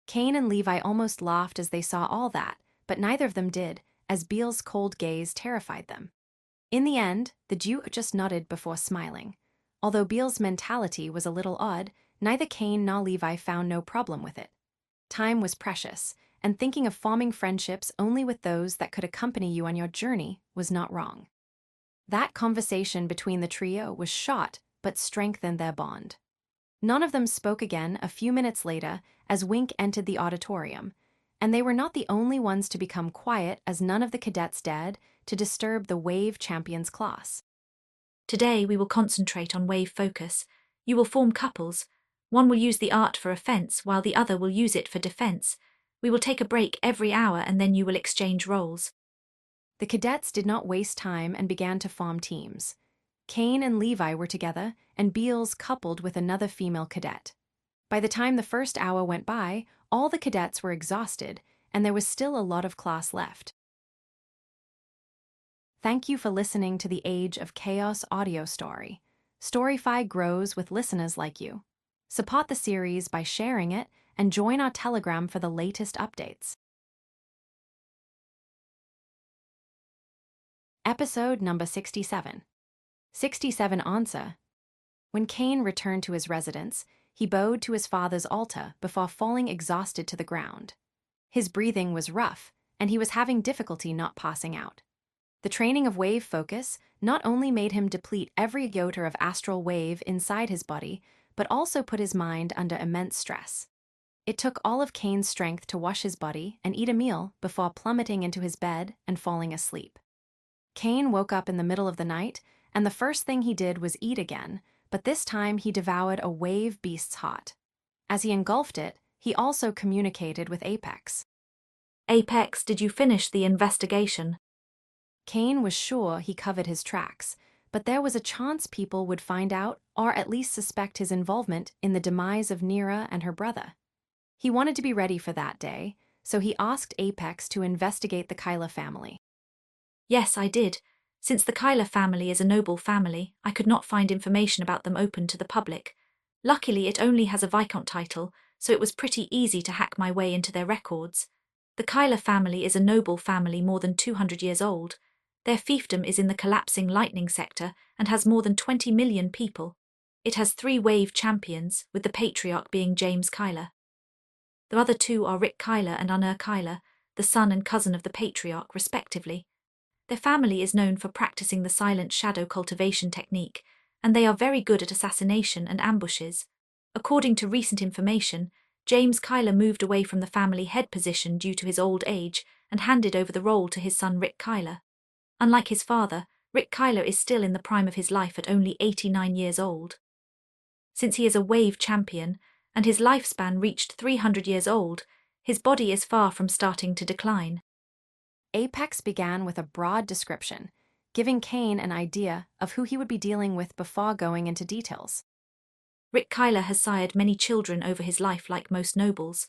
Cain and Levi almost laughed as they saw all that, but neither of them did, as Beale's cold gaze terrified them. In the end, the Jew just nodded before smiling. Although Beale's mentality was a little odd, neither Cain nor Levi found no problem with it. Time was precious, and thinking of forming friendships only with those that could accompany you on your journey was not wrong. That conversation between the trio was short, but strengthened their bond. None of them spoke again a few minutes later as Wink entered the auditorium, and they were not the only ones to become quiet as none of the cadets dared to disturb the Wave Champions class. Today we will concentrate on wave focus. You will form couples. One will use the art for offense while the other will use it for defense. We will take a break every hour and then you will exchange roles. The cadets did not waste time and began to form teams. Cain and Levi were together, and Beals coupled with another female cadet. By the time the first hour went by, all the cadets were exhausted, and there was still a lot of class left. Thank you for listening to the Age of Chaos audio story. Storyfy grows with listeners like you. Support the series by sharing it and join our Telegram for the latest updates. Episode number 67. 67 Answer. When Cain returned to his residence, he bowed to his father's altar before falling exhausted to the ground. His breathing was rough, and he was having difficulty not passing out. The training of wave focus not only made him deplete every iota of astral wave inside his body, but also put his mind under immense stress. It took all of Cain's strength to wash his body and eat a meal before plummeting into his bed and falling asleep. Cain woke up in the middle of the night, and the first thing he did was eat again, but this time he devoured a wave beast's heart. As he engulfed it, he also communicated with Apex. Apex, did you finish the investigation? Cain was sure he covered his tracks, but there was a chance people would find out or at least suspect his involvement in the demise of Neera and her brother. He wanted to be ready for that day, so he asked Apex to investigate the Kyla family. Yes, I did. Since the Kyla family is a noble family, I could not find information about them open to the public. Luckily, it only has a Viscount title, so it was pretty easy to hack my way into their records. The Kyla family is a noble family more than 200 years old. Their fiefdom is in the collapsing lightning sector and has more than 20 million people. It has 3 wave champions, with the patriarch being James Kyla. The other 2 are Rick Kyla and Unur Kyla, the son and cousin of the patriarch, respectively. Their family is known for practicing the silent shadow cultivation technique, and they are very good at assassination and ambushes. According to recent information, James Kyla moved away from the family head position due to his old age and handed over the role to his son Rick Kyla. Unlike his father, Rick Kyla is still in the prime of his life at only 89 years old. Since he is a wave champion, and his lifespan reached 300 years old, his body is far from starting to decline. Apex began with a broad description, giving Cain an idea of who he would be dealing with before going into details. Rick Kyla has sired many children over his life like most nobles.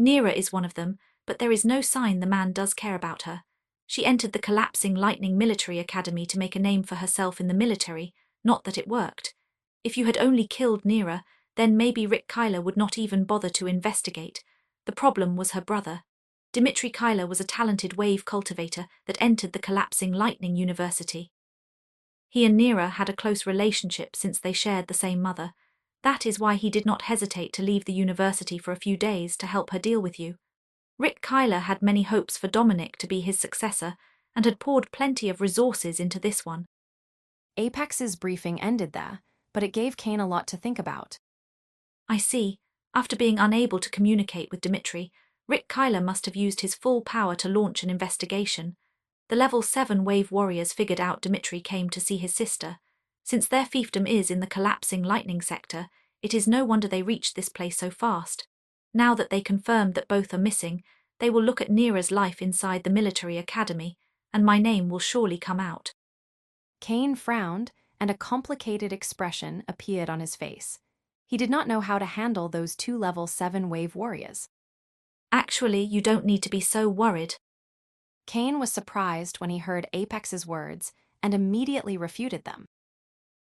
Neera is one of them, but there is no sign the man does care about her. She entered the collapsing Lightning Military Academy to make a name for herself in the military, not that it worked. If you had only killed Neera, then maybe Rick Kyla would not even bother to investigate. The problem was her brother. Dimitri Kyla was a talented wave cultivator that entered the collapsing Lightning University. He and Neera had a close relationship since they shared the same mother. That is why he did not hesitate to leave the university for a few days to help her deal with you. Rick Kyla had many hopes for Dominic to be his successor and had poured plenty of resources into this one. Apex's briefing ended there, but it gave Cain a lot to think about. I see. After being unable to communicate with Dimitri, Rick Kyla must have used his full power to launch an investigation. The level 7 wave warriors figured out Dimitri came to see his sister. Since their fiefdom is in the collapsing lightning sector, it is no wonder they reached this place so fast. Now that they confirmed that both are missing, they will look at Nira's life inside the military academy, and my name will surely come out. Kane frowned, and a complicated expression appeared on his face. He did not know how to handle those two level 7 wave warriors. Actually, you don't need to be so worried. Kane was surprised when he heard Apex's words and immediately refuted them.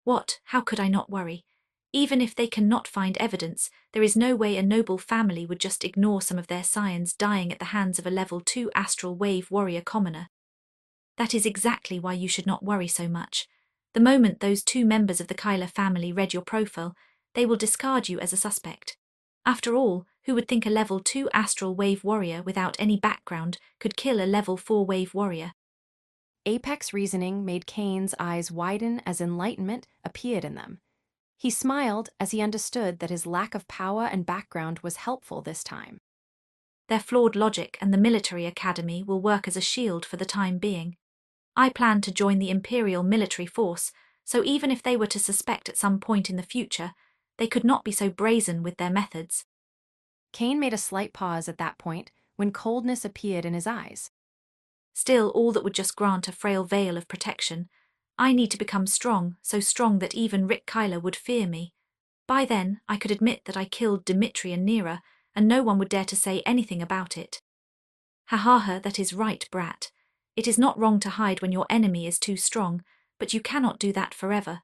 What? How could I not worry? Even if they cannot find evidence, there is no way a noble family would just ignore some of their scions dying at the hands of a level 2 astral wave warrior commoner. That is exactly why you should not worry so much. The moment those two members of the Kyler family read your profile, they will discard you as a suspect. After all, who would think a level 2 astral wave warrior without any background could kill a level 4 wave warrior? Apex reasoning made Kane's eyes widen as enlightenment appeared in them. He smiled as he understood that his lack of power and background was helpful this time. Their flawed logic and the military academy will work as a shield for the time being. I plan to join the Imperial military force, so even if they were to suspect at some point in the future, they could not be so brazen with their methods. Kane made a slight pause at that point when coldness appeared in his eyes. Still, all that would just grant a frail veil of protection. I need to become strong, so strong that even Rick Kyler would fear me. By then, I could admit that I killed Dimitri and Nira, and no one would dare to say anything about it. Ha ha ha, that is right, brat. It is not wrong to hide when your enemy is too strong, but you cannot do that forever.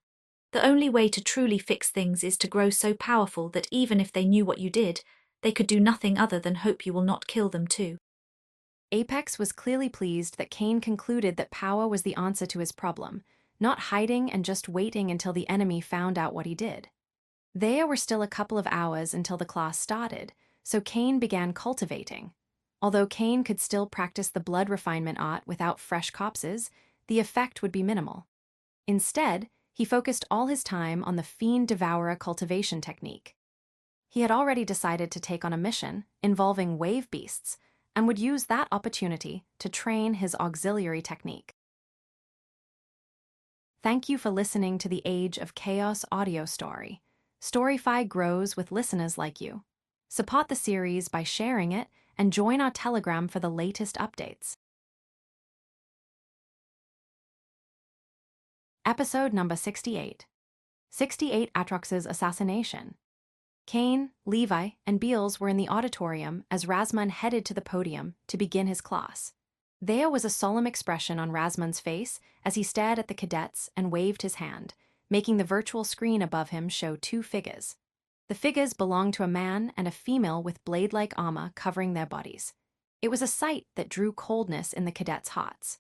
The only way to truly fix things is to grow so powerful that even if they knew what you did, they could do nothing other than hope you will not kill them too. Apex was clearly pleased that Kane concluded that power was the answer to his problem, not hiding and just waiting until the enemy found out what he did. There were still a couple of hours until the class started, so Kane began cultivating. Although Kane could still practice the blood refinement art without fresh corpses, the effect would be minimal. Instead, he focused all his time on the Fiend Devourer cultivation technique. He had already decided to take on a mission involving wave beasts and would use that opportunity to train his auxiliary technique. Thank you for listening to the Age of Chaos audio story. Storyfy grows with listeners like you. Support the series by sharing it and join our Telegram for the latest updates. Episode number 68. 68 Atrox's assassination. Kane, Levi, and Beals were in the auditorium as Razman headed to the podium to begin his class. There was a solemn expression on Razman's face as he stared at the cadets and waved his hand, making the virtual screen above him show two figures. The figures belonged to a man and a female with blade-like armor covering their bodies. It was a sight that drew coldness in the cadets' hearts.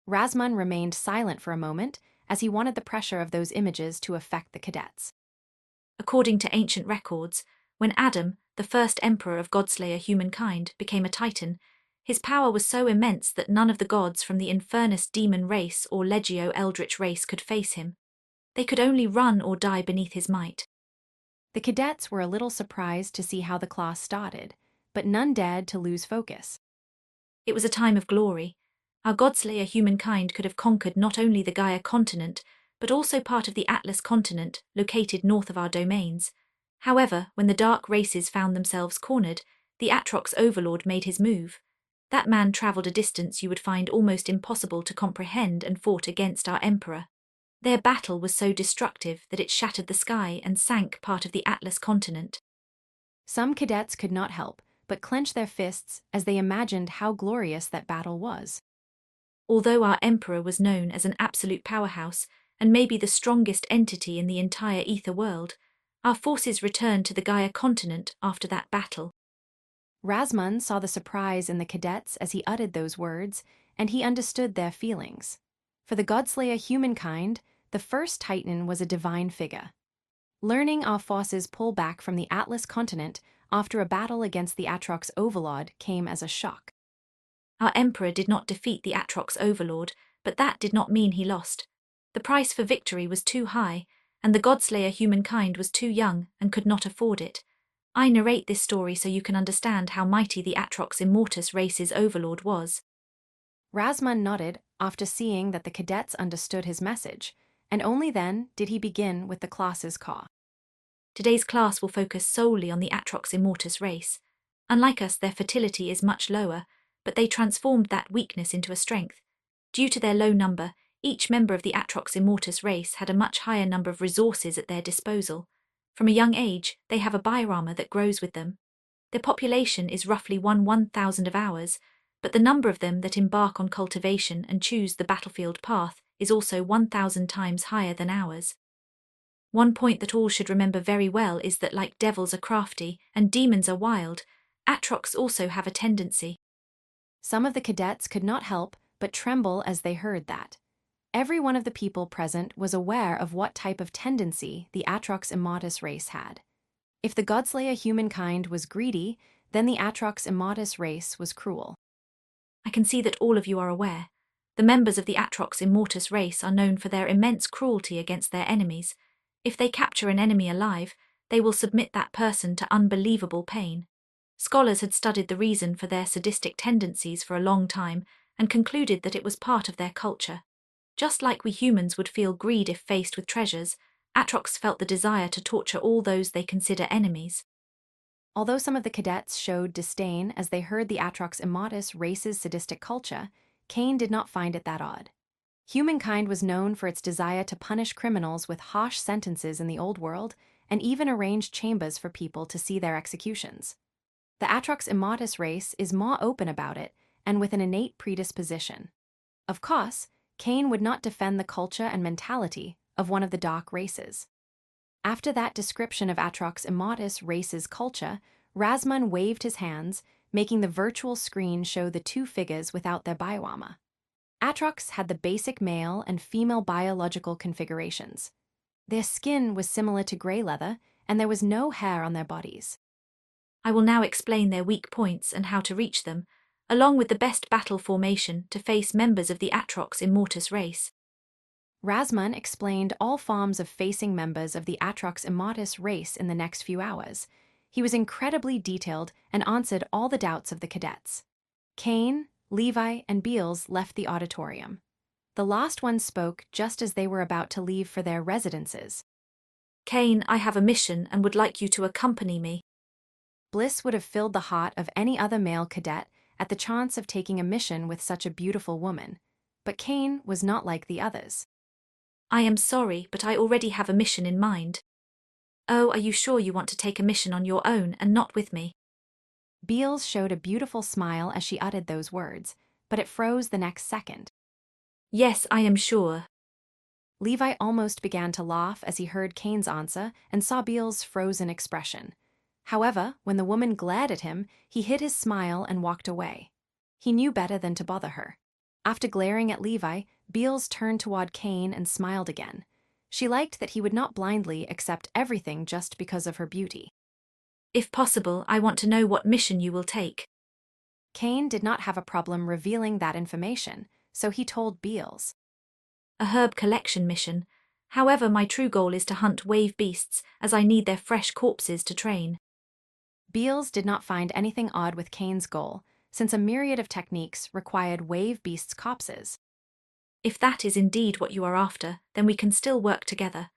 Razman remained silent for a moment as he wanted the pressure of those images to affect the cadets. According to ancient records, when Adam, the first emperor of Godslayer humankind, became a titan, his power was so immense that none of the gods from the Infernus demon race or Legio eldritch race could face him. They could only run or die beneath his might. The cadets were a little surprised to see how the class started, but none dared to lose focus. It was a time of glory. Our Godslayer humankind could have conquered not only the Gaia continent, but also part of the Atlas continent, located north of our domains. However, when the dark races found themselves cornered, the Atrox overlord made his move. That man travelled a distance you would find almost impossible to comprehend and fought against our emperor. Their battle was so destructive that it shattered the sky and sank part of the Atlas continent. Some cadets could not help but clench their fists as they imagined how glorious that battle was. Although our emperor was known as an absolute powerhouse, and maybe the strongest entity in the entire ether world, our forces returned to the Gaia continent after that battle. Razman saw the surprise in the cadets as he uttered those words, and he understood their feelings. For the Godslayer humankind, the first Titan was a divine figure. Learning our forces pull back from the Atlas continent after a battle against the Atrox overlord came as a shock. Our emperor did not defeat the Atrox overlord, but that did not mean he lost. The price for victory was too high, and the Godslayer humankind was too young and could not afford it. I narrate this story so you can understand how mighty the Atrox Immortus race's overlord was. Razman nodded, after seeing that the cadets understood his message, and only then did he begin with the class's call. Today's class will focus solely on the Atrox Immortus race. Unlike us, their fertility is much lower, but they transformed that weakness into a strength. Due to their low number, each member of the Atrox Immortus race had a much higher number of resources at their disposal. From a young age, they have a biorama that grows with them. Their population is roughly 1/1000 of ours, but the number of them that embark on cultivation and choose the battlefield path is also 1000 times higher than ours. One point that all should remember very well is that like devils are crafty and demons are wild, Atrox also have a tendency. Some of the cadets could not help but tremble as they heard that. Every one of the people present was aware of what type of tendency the Atrox Immortus race had. If the Godslayer humankind was greedy, then the Atrox Immortus race was cruel. I can see that all of you are aware. The members of the Atrox Immortus race are known for their immense cruelty against their enemies. If they capture an enemy alive, they will submit that person to unbelievable pain. Scholars had studied the reason for their sadistic tendencies for a long time and concluded that it was part of their culture. Just like we humans would feel greed if faced with treasures, Atrox felt the desire to torture all those they consider enemies. Although some of the cadets showed disdain as they heard the Atrox Immortus race's sadistic culture, Cain did not find it that odd. Humankind was known for its desire to punish criminals with harsh sentences in the old world and even arranged chambers for people to see their executions. The Atrox Immortus race is more open about it and with an innate predisposition. Of course, Cain would not defend the culture and mentality of one of the dark races. After that description of Atrox Immortus race's culture, Razman waved his hands, making the virtual screen show the two figures without their biorama. Atrox had the basic male and female biological configurations. Their skin was similar to gray leather, and there was no hair on their bodies. I will now explain their weak points and how to reach them, along with the best battle formation to face members of the Atrox Immortus race. Razman explained all forms of facing members of the Atrox Immortus race in the next few hours. He was incredibly detailed and answered all the doubts of the cadets. Cain, Levi, and Beals left the auditorium. The last one spoke just as they were about to leave for their residences. Cain, I have a mission and would like you to accompany me. Bliss would have filled the heart of any other male cadet at the chance of taking a mission with such a beautiful woman, but Cain was not like the others. I am sorry, but I already have a mission in mind. Oh, are you sure you want to take a mission on your own and not with me? Beals showed a beautiful smile as she uttered those words, but it froze the next second. Yes, I am sure. Levi almost began to laugh as he heard Cain's answer and saw Beals' frozen expression. However, when the woman glared at him, he hid his smile and walked away. He knew better than to bother her. After glaring at Levi, Beals turned toward Cain and smiled again. She liked that he would not blindly accept everything just because of her beauty. If possible, I want to know what mission you will take. Cain did not have a problem revealing that information, so he told Beals. A herb collection mission. However, my true goal is to hunt wave beasts, as I need their fresh corpses to train. Beals did not find anything odd with Cain's goal, since a myriad of techniques required wave beasts' corpses. If that is indeed what you are after, then we can still work together.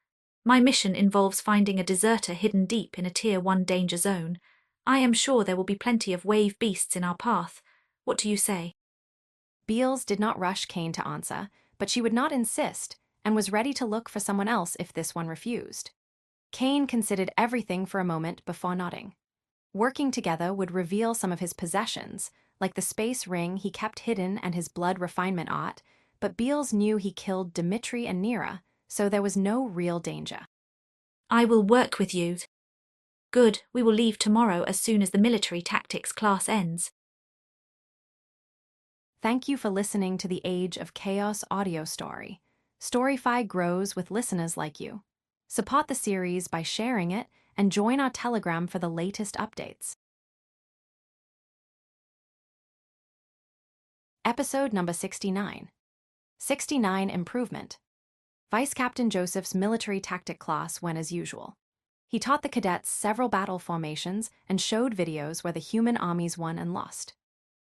My mission involves finding a deserter hidden deep in a Tier 1 danger zone. I am sure there will be plenty of wave beasts in our path. What do you say? Beals did not rush Cain to answer, but she would not insist, and was ready to look for someone else if this one refused. Cain considered everything for a moment before nodding. Working together would reveal some of his possessions, like the space ring he kept hidden and his blood refinement art, but Beals knew he killed Dimitri and Nira, so there was no real danger. I will work with you. Good, we will leave tomorrow as soon as the military tactics class ends. Thank you for listening to the Age of Chaos audio story. Storyfy grows with listeners like you. Support the series by sharing it and join our Telegram for the latest updates. Episode number 69. 69 Improvement. Vice Captain Joseph's military tactic class went as usual. He taught the cadets several battle formations and showed videos where the human armies won and lost.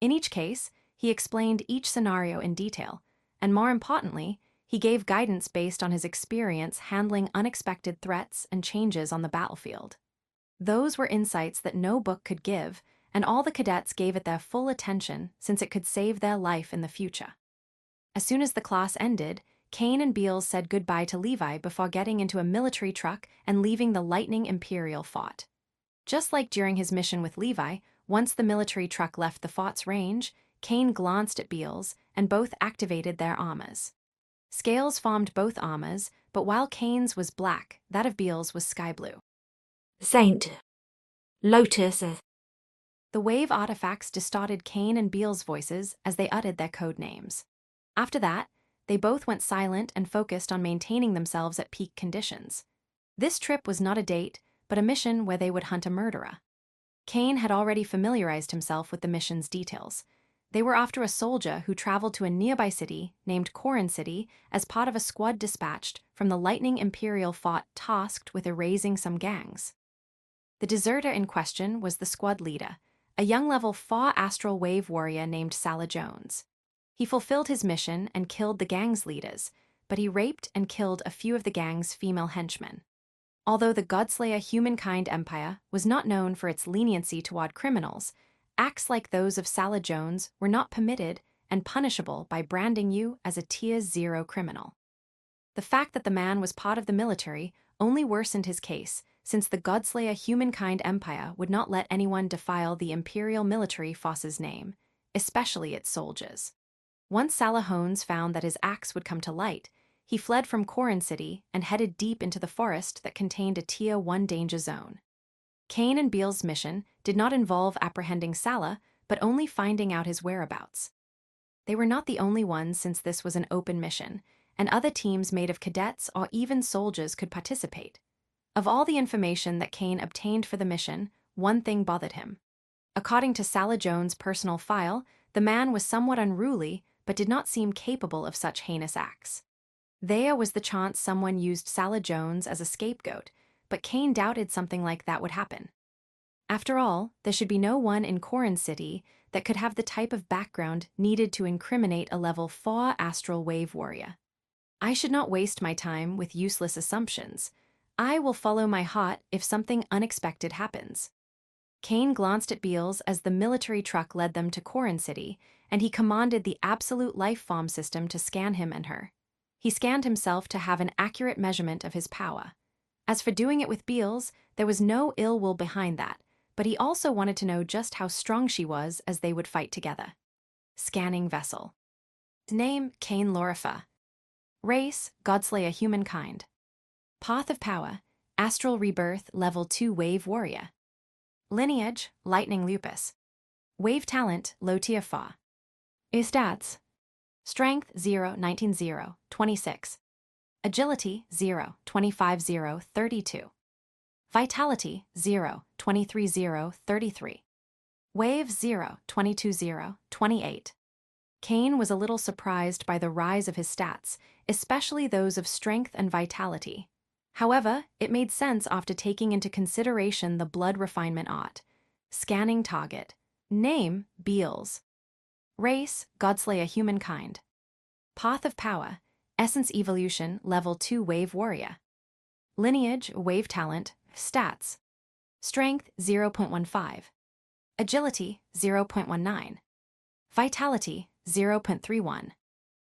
In each case, he explained each scenario in detail, and more importantly, he gave guidance based on his experience handling unexpected threats and changes on the battlefield. Those were insights that no book could give, and all the cadets gave it their full attention since it could save their life in the future. As soon as the class ended, Kane and Beals said goodbye to Levi before getting into a military truck and leaving the Lightning Imperial fort. Just like during his mission with Levi, once the military truck left the fort's range, Kane glanced at Beals, and both activated their armors. Scales formed both armors, but while Kane's was black, that of Beals was sky blue. Saint. Lotus. The wave artifacts distorted Kane and Beals' voices as they uttered their code names. After that, they both went silent and focused on maintaining themselves at peak conditions. This trip was not a date, but a mission where they would hunt a murderer. Kane had already familiarized himself with the mission's details. They were after a soldier who traveled to a nearby city named Corin City as part of a squad dispatched from the Lightning Imperial fort tasked with erasing some gangs. The deserter in question was the squad leader, a young level 4 astral wave warrior named Salah Jones. He fulfilled his mission and killed the gang's leaders, but he raped and killed a few of the gang's female henchmen. Although the Godslayer Humankind Empire was not known for its leniency toward criminals, acts like those of Salah Jones were not permitted and punishable by branding you as a Tier 0 criminal. The fact that the man was part of the military only worsened his case, since the Godslayer Humankind Empire would not let anyone defile the Imperial Military Force's name, especially its soldiers. Once Salah Jones found that his acts would come to light, he fled from Corin City and headed deep into the forest that contained a Tier 1 danger zone. Kane and Beals' mission did not involve apprehending Salah, but only finding out his whereabouts. They were not the only ones since this was an open mission, and other teams made of cadets or even soldiers could participate. Of all the information that Kane obtained for the mission, one thing bothered him. According to Salah Jones' personal file, the man was somewhat unruly but did not seem capable of such heinous acts. There was the chance someone used Salah Jones as a scapegoat, but Kane doubted something like that would happen. After all, there should be no one in Corin City that could have the type of background needed to incriminate a level 4 astral wave warrior. I should not waste my time with useless assumptions. I will follow my heart if something unexpected happens. Kane glanced at Beals as the military truck led them to Corin City, and he commanded the Absolute Life Form system to scan him and her. He scanned himself to have an accurate measurement of his power. As for doing it with Beals, there was no ill will behind that, but he also wanted to know just how strong she was as they would fight together. Scanning vessel. Name, Kane Lorifa. Race, Godslayer Humankind. Path of Power, Astral Rebirth Level 2 Wave Warrior. Lineage, Lightning Lupus. Wave Talent, Low Tier 4. Stats. Strength, 0, 19, 0, 26. Agility, 0, 25, 0, 32. Vitality, 0, 23, 0, 33. Wave, 0, 22, 0, 28. Kane was a little surprised by the rise of his stats, especially those of strength and vitality. However, it made sense after taking into consideration the blood refinement art. Scanning target. Name, Beals. Race, Godslayer Humankind. Path of Power, Essence Evolution Level 2 Wave Warrior. Lineage, Wave Talent, Stats. Strength, 0.15. Agility, 0.19. Vitality, 0.31.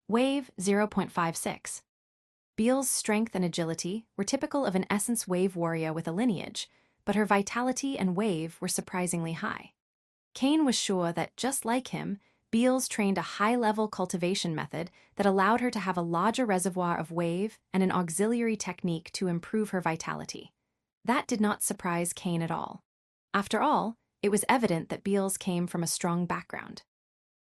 Wave, 0.56. Beals' strength and agility were typical of an Essence Wave Warrior with a lineage, but her vitality and wave were surprisingly high. Kane was sure that, just like him, Beals trained a high-level cultivation method that allowed her to have a larger reservoir of wave and an auxiliary technique to improve her vitality. That did not surprise Kane at all. After all, it was evident that Beals came from a strong background.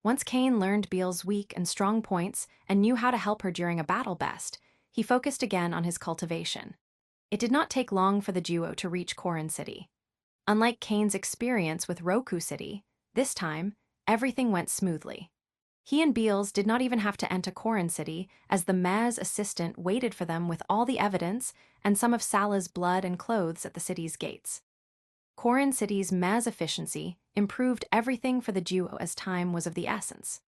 Once Kane learned Beals' weak and strong points and knew how to help her during a battle best, he focused again on his cultivation. It did not take long for the duo to reach Corin City. Unlike Kane's experience with Roku City, this time, everything went smoothly. He and Beals did not even have to enter Corin City, as the mayor's assistant waited for them with all the evidence and some of Salah's blood and clothes at the city's gates. Corin City's mayor's efficiency improved everything for the duo as time was of the essence.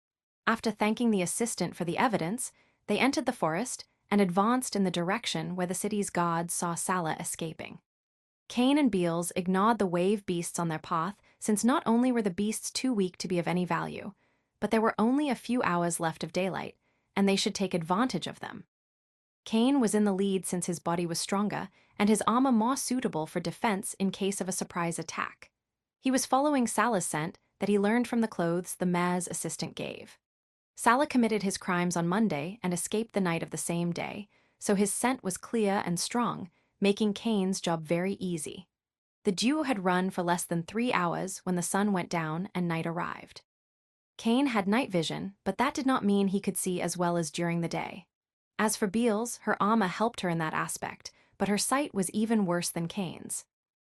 After thanking the assistant for the evidence, they entered the forest and advanced in the direction where the city's guards saw Salah escaping. Kane and Beals ignored the wave beasts on their path, since not only were the beasts too weak to be of any value, but there were only a few hours left of daylight, and they should take advantage of them. Kane was in the lead since his body was stronger and his armor more suitable for defense in case of a surprise attack. He was following Salah's scent that he learned from the clothes the mayor's assistant gave. Salah committed his crimes on Monday and escaped the night of the same day, so his scent was clear and strong, making Kane's job very easy. The duo had run for less than 3 hours when the sun went down and night arrived. Kane had night vision, but that did not mean he could see as well as during the day. As for Beals, her armor helped her in that aspect, but her sight was even worse than Kane's.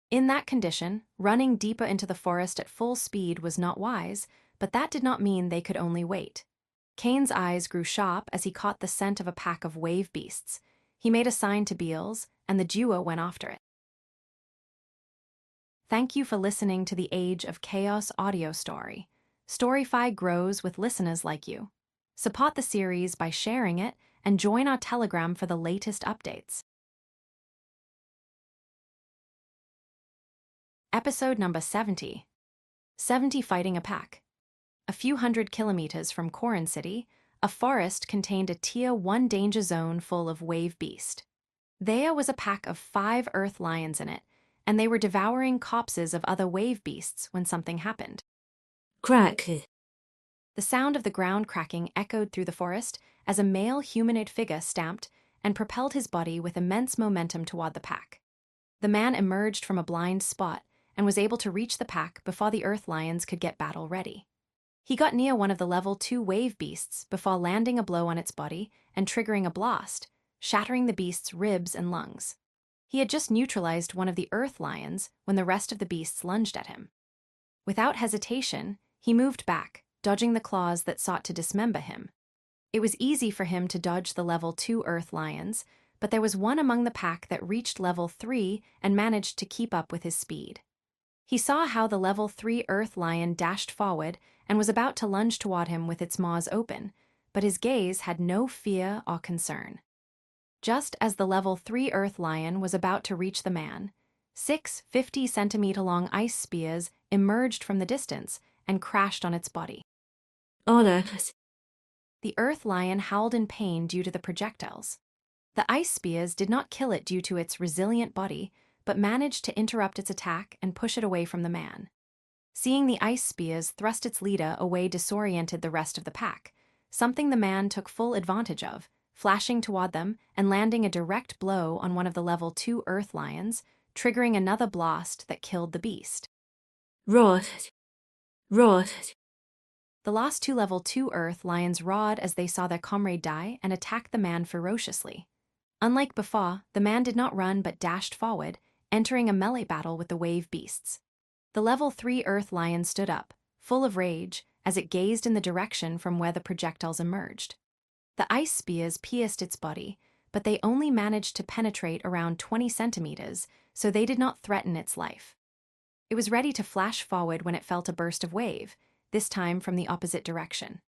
In that condition, running deeper into the forest at full speed was not wise, but that did not mean they could only wait. Kane's eyes grew sharp as he caught the scent of a pack of wave beasts. He made a sign to Beals, and the duo went after it. Thank you for listening to the Age of Chaos audio story. Storyfy grows with listeners like you. Support the series by sharing it and join our Telegram for the latest updates. Episode number 70. 70 Fighting a Pack. A few hundred kilometers from Corin City, a forest contained a Tier 1 danger zone full of wave beast. There was a pack of 5 earth lions in it, and they were devouring corpses of other wave beasts when something happened. Crack. The sound of the ground cracking echoed through the forest as a male humanoid figure stamped and propelled his body with immense momentum toward the pack. The man emerged from a blind spot and was able to reach the pack before the earth lions could get battle ready. He got near one of the level 2 wave beasts before landing a blow on its body and triggering a blast, shattering the beast's ribs and lungs. He had just neutralized one of the earth lions when the rest of the beasts lunged at him. Without hesitation, he moved back, dodging the claws that sought to dismember him. It was easy for him to dodge the level 2 earth lions, but there was one among the pack that reached level 3 and managed to keep up with his speed. He saw how the level 3 earth lion dashed forward and was about to lunge toward him with its maws open, but his gaze had no fear or concern. Just as the level 3 earth lion was about to reach the man, 6 50-centimeter-long ice spears emerged from the distance and crashed on its body. Order. The earth lion howled in pain due to the projectiles. The ice spears did not kill it due to its resilient body, but managed to interrupt its attack and push it away from the man. Seeing the ice spears thrust its leader away disoriented the rest of the pack, something the man took full advantage of, flashing toward them and landing a direct blow on one of the level 2 earth lions, triggering another blast that killed the beast. Roar. Roar. The last 2 level 2 earth lions roared as they saw their comrade die and attacked the man ferociously. Unlike before, the man did not run but dashed forward, entering a melee battle with the wave beasts. The level 3 earth lion stood up, full of rage, as it gazed in the direction from where the projectiles emerged. The ice spears pierced its body, but they only managed to penetrate around 20 centimeters, so they did not threaten its life. It was ready to flash forward when it felt a burst of wave, this time from the opposite direction.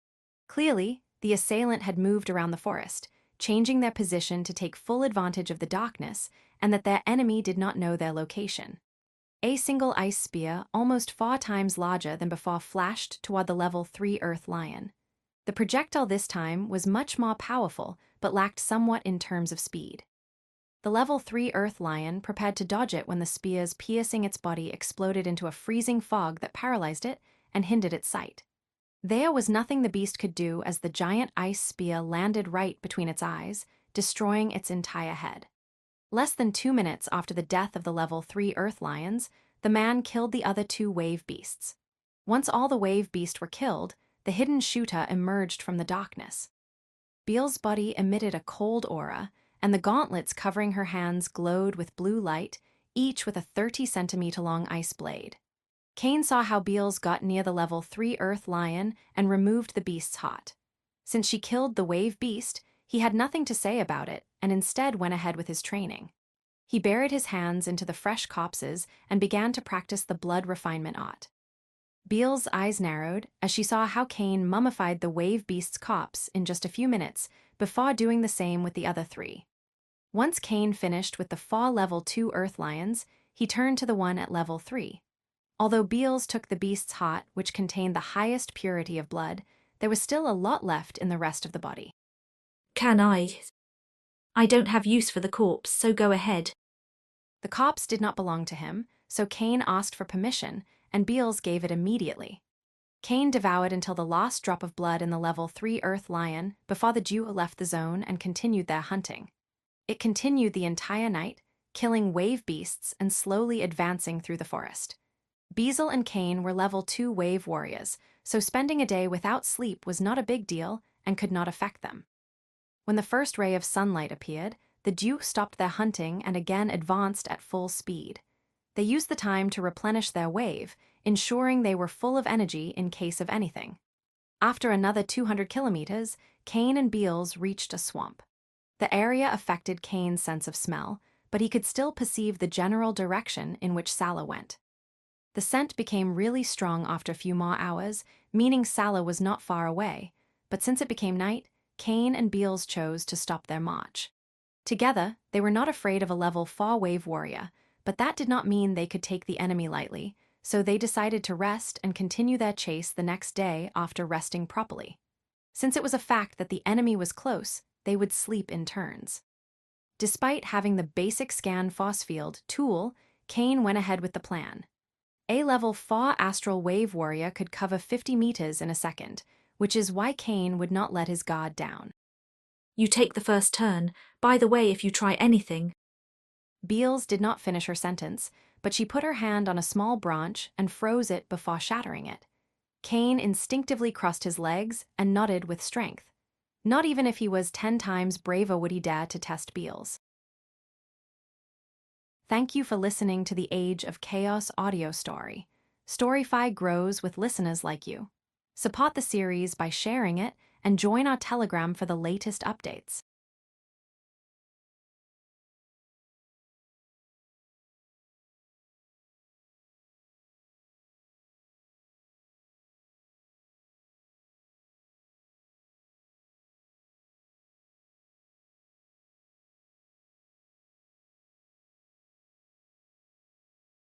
Clearly, the assailant had moved around the forest, changing their position to take full advantage of the darkness and that their enemy did not know their location. A single ice spear, almost 4 times larger than before, flashed toward the level 3 earth lion. The projectile this time was much more powerful, but lacked somewhat in terms of speed. The level 3 earth lion prepared to dodge it when the spears piercing its body exploded into a freezing fog that paralyzed it and hindered its sight. There was nothing the beast could do as the giant ice spear landed right between its eyes, destroying its entire head. Less than 2 minutes after the death of the level 3 earth lions, the man killed the other 2 wave beasts. Once all the wave beasts were killed, the hidden shooter emerged from the darkness. Beal's body emitted a cold aura, and the gauntlets covering her hands glowed with blue light, each with a 30-centimeter-long ice blade. Kane saw how Beals got near the level 3 earth lion and removed the beast's heart. Since she killed the wave beast, he had nothing to say about it and instead went ahead with his training. He buried his hands into the fresh corpses and began to practice the blood refinement art. Beale's eyes narrowed as she saw how Cain mummified the wave beast's corpse in just a few minutes before doing the same with the other three. Once Cain finished with the 4 level 2 earth lions, he turned to the one at level 3. Although Beals took the beast's heart, which contained the highest purity of blood, there was still a lot left in the rest of the body. Can I? I don't have use for the corpse, so go ahead. The corpse did not belong to him, so Cain asked for permission, and Beals gave it immediately. Cain devoured until the last drop of blood in the level 3 earth lion before the duo left the zone and continued their hunting. It continued the entire night, killing wave beasts and slowly advancing through the forest. Beazle and Cain were level 2 wave warriors, so spending a day without sleep was not a big deal and could not affect them. When the first ray of sunlight appeared, the duo stopped their hunting and again advanced at full speed. They used the time to replenish their wave, ensuring they were full of energy in case of anything. After another 200 kilometers, Cain and Beals reached a swamp. The area affected Cain's sense of smell, but he could still perceive the general direction in which Sala went. The scent became really strong after a few more hours, meaning Sala was not far away, but since it became night, Cain and Beals chose to stop their march. Together, they were not afraid of a level 4 wave warrior, but that did not mean they could take the enemy lightly, so they decided to rest and continue their chase the next day after resting properly. Since it was a fact that the enemy was close, they would sleep in turns. Despite having the basic scan force field tool, Cain went ahead with the plan. A level 4 astral wave warrior could cover 50 meters in a second, which is why Cain would not let his guard down. You take the first turn. By the way, if you try anything. Beals did not finish her sentence, but she put her hand on a small branch and froze it before shattering it. Cain instinctively crossed his legs and nodded with strength. Not even if he was 10 times braver would he dare to test Beals. Thank you for listening to the Age of Chaos audio story. Storyfy grows with listeners like you. Support the series by sharing it and join our Telegram for the latest updates.